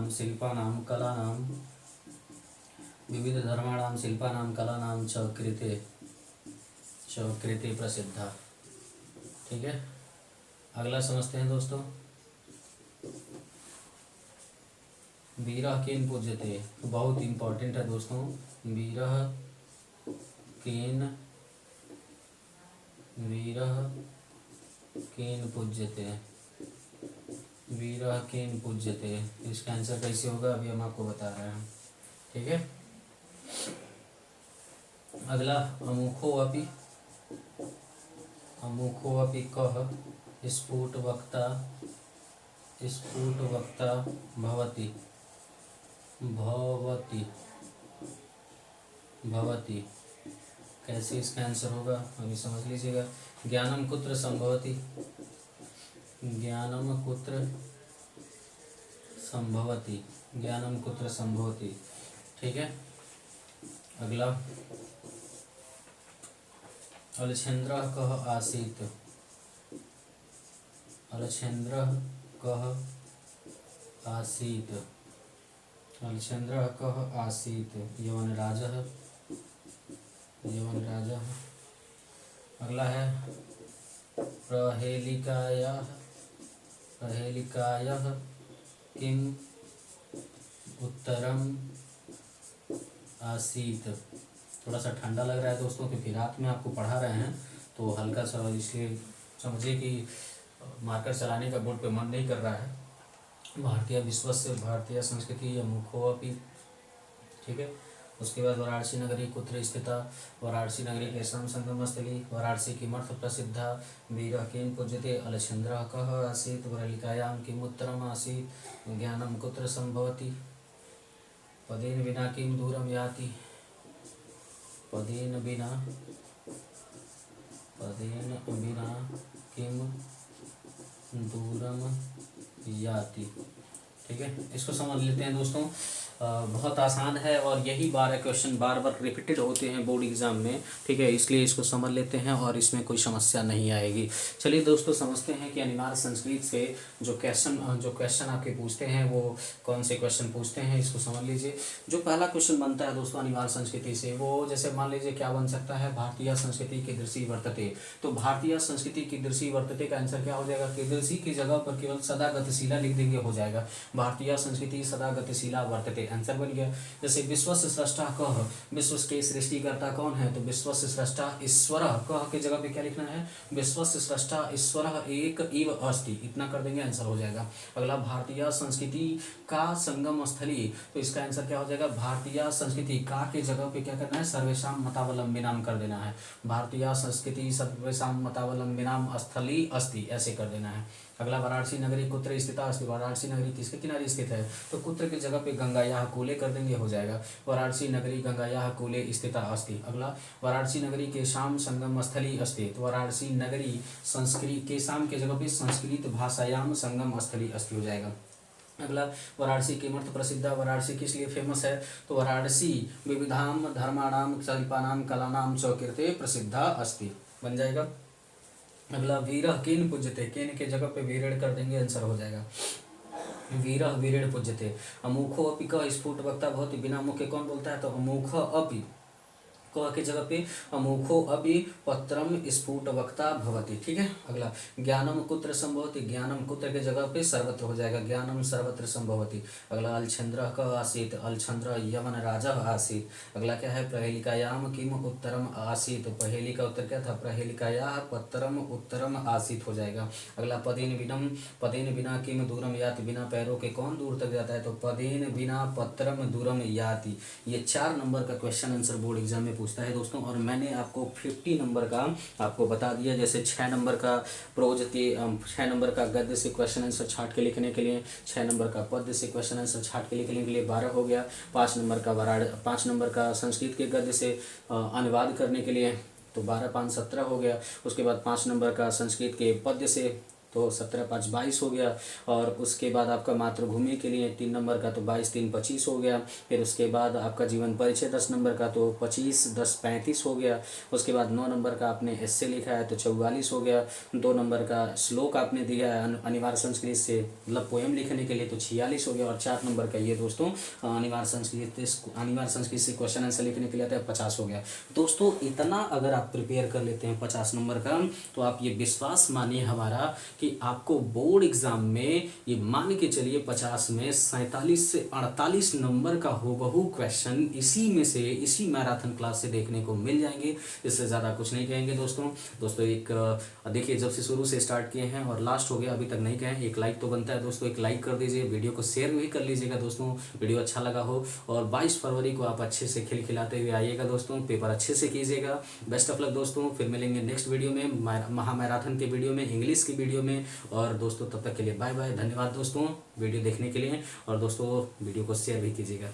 S1: शिल्पानाम कलानाम च कीर्ति प्रसिद्धा। ठीक है, अगला समझते हैं दोस्तों। वीरः केन पूज्यते, बहुत इंपॉर्टेंट है दोस्तों। वीरः केन पूज्यते। इसका आंसर कैसे होगा अभी हम आपको बता रहे हैं। ठीक है, अगला अमुखो अपि कः स्फुटवक्ता भवति। कैसे इसका आंसर होगा अभी समझ लीजिएगा। ज्ञानम कुत्र संभवति। ठीक है, अगला अलछेन्द्रः कः आसीत्। यवनराजः। अगला है प्रहेलिकायाः किम उत्तरम आसीत्। थोड़ा सा ठंडा लग रहा है दोस्तों, क्योंकि रात में आपको पढ़ा रहे हैं तो हल्का सा, इसलिए समझिए कि मार्कर चलाने का बोर्ड पे मन नहीं कर रहा है। भारतीय विश्वस्य भारतीय संस्कृति अमुखोऽपि। ठीक है, उसके बाद वाराणसी नगरी कुत्र स्थिता। वाराणसी नगरी के शाम संगम स्थली। वाराणसी किमर्थ प्रसिद्धा। वीरः केन पूज्यते। अलछेन्द्रः कः आसीत्। वरलिकायां किम उत्तरम आसीत्। ज्ञानम कुत्र संभवति। पदेन विना किम दूरम याति। पदेन बिना किम दूरम याति। ठीक है, इसको समझ लेते हैं दोस्तों। बहुत आसान है और यही 12 क्वेश्चन बार बार रिपीटेड होते हैं बोर्ड एग्जाम में। ठीक है, इसलिए इसको समझ लेते हैं और इसमें कोई समस्या नहीं आएगी। चलिए दोस्तों, समझते हैं कि अनिवार्य संस्कृत से जो क्वेश्चन आपके पूछते हैं वो कौन से क्वेश्चन पूछते हैं, इसको समझ लीजिए। जो पहला क्वेश्चन बनता है दोस्तों अनिवार्य संस्कृति से, वो जैसे मान लीजिए क्या बन सकता है, भारतीय संस्कृति कीदृशी वर्तते। तो भारतीय संस्कृति कीदृशी वर्तते का आंसर क्या हो जाएगा, कीदृशी की जगह पर केवल सदा गतिशीला लिख देंगे, हो जाएगा भारतीय संस्कृति सदा गतिशीला वर्तते, आंसर बन गया। जैसे विश्वस्य स्रष्टा कः, विश्व के सृष्टिकर्ता कौन है, तो विश्वस्य स्रष्टा ईश्वरः। कः की जगह पे क्या लिखना है, विश्वस्य स्रष्टा ईश्वरः एक इव अस्ति, इतना कर देंगे, आंसर हो जाएगा। अगला भारतीय संस्कृति का संगम स्थली, तो इसका आंसर क्या हो जाएगा, भारतीय संस्कृति का के जगह पे क्या करना है, सर्वेषां मतावलंबिनाम कर देना है। भारतीय संस्कृति सर्वेषां मतावलंबिनाम स्थली अस्ति, ऐसे कर देना है। अगला वाराणसी नगरी कुत्र स्थिता अस्ति। वाराणसी नगरी किसके किनारे स्थित है, तो कुत्र की जगह पे गंगायाः कूले कर देंगे, हो जाएगा वाराणसी नगरी गंगायाः कूले स्थिता अस्ति। अगला वाराणसी नगरी के शाम संगम स्थली अस्ति। तो वाराणसी नगरी संस्कृत के शाम के जगह पे संस्कृत भाषायाम संगम स्थली अस्ति हो जाएगा। अगला वाराणसी किमर्थ प्रसिद्धा। वाराणसी किस लिए फेमस है, तो वाराणसी विविधाम धर्माणाम शिल्पानाम कलानाम च कीर्ते प्रसिद्धा अस्ति, बन जाएगा। अगला वीरः केन पूज्यते, केन के जगह पे वीरेण कर देंगे, आंसर हो जाएगा वीरः वीरेण पूज्यते। अमुखो अपि क स्फुट वक्ता भवति, बिना मुख के कौन बोलता है, तो अमुख अपि, क की जगह पे अमुखो अपि पत्रम स्फुट वक्ता भवति। ठीक है। अगला ज्ञानम कुत्र संभवति, ज्ञानम कुत्र के जगह पे सर्वत्र हो जाएगा, ज्ञानम सर्वत्र संभवति। अगला अलछंद्र क आसीत, अलछंद्र यवन राजा आसीत। अगला क्या है, प्रहेलिकायाम किम उत्तरम आसीत, तो पहेली का उत्तर क्या था, प्रहेलिकाया पत्रम उत्तरम आसीत हो जाएगा। अगला पदेन बिनम, पदेन बिना किम दूरम याति, बिना पैरों के कौन दूर तक जाता है, तो पदेन बिना पत्रम दूरम याति। ये 4 नंबर का क्वेश्चन आंसर बोर्ड एग्जाम में पूछता है दोस्तों। और मैंने आपको 50 नंबर का आपको बता दिया, जैसे 6 नंबर का प्रोज थी, 6 नंबर का गद्य से क्वेश्चन आंसर छाट के लिखने के लिए, 6 नंबर का पद्य से क्वेश्चन आंसर छाट के लिखने के लिए 12 हो गया, 5 नंबर का संस्कृत के गद्य से अनुवाद करने के लिए तो 12 5 17 हो गया। उसके बाद 5 नंबर का संस्कृत के पद्य से तो 17 5 22 हो गया। और उसके बाद आपका मातृभूमि के लिए 3 नंबर का तो 22 3 25 हो गया। फिर उसके बाद आपका जीवन परिचय 10 नंबर का तो 25 10 35 हो गया। उसके बाद 9 नंबर का आपने एस्से लिखा है तो 44 हो गया। 2 नंबर का श्लोक आपने दिया है अनिवार्य संस्कृत से, मतलब पोएम लिखने के लिए, तो 46 हो गया। और 4 नंबर का ये दोस्तों अनिवार्य संस्कृत से क्वेश्चन आंसर लिखने के लिए आता है, 50 हो गया। दोस्तों इतना अगर आप प्रिपेयर कर लेते हैं 50 नंबर का, तो आप ये विश्वास मानिए हमारा कि आपको बोर्ड एग्जाम में ये मान के चलिए 50 में 47 से 48 नंबर का हूबहू क्वेश्चन इसी में से, इसी मैराथन क्लास से देखने को मिल जाएंगे। इससे ज़्यादा कुछ नहीं कहेंगे दोस्तों। एक देखिए, जब से शुरू से स्टार्ट किए हैं और लास्ट हो गया, अभी तक नहीं कहें, एक लाइक तो बनता है दोस्तों, एक लाइक कर दीजिए, वीडियो को शेयर भी कर लीजिएगा दोस्तों, वीडियो अच्छा लगा हो। और 22 फरवरी को आप अच्छे से खिलखिलाते हुए आइएगा दोस्तों, पेपर अच्छे से कीजिएगा। बेस्ट ऑफ लक दोस्तों, फिर मिलेंगे नेक्स्ट वीडियो में, महामैराथन के वीडियो में, इंग्लिश की वीडियो में। और दोस्तों तब तक के लिए बाय बाय, धन्यवाद दोस्तों वीडियो देखने के लिए। और दोस्तों वीडियो को शेयर भी कीजिएगा।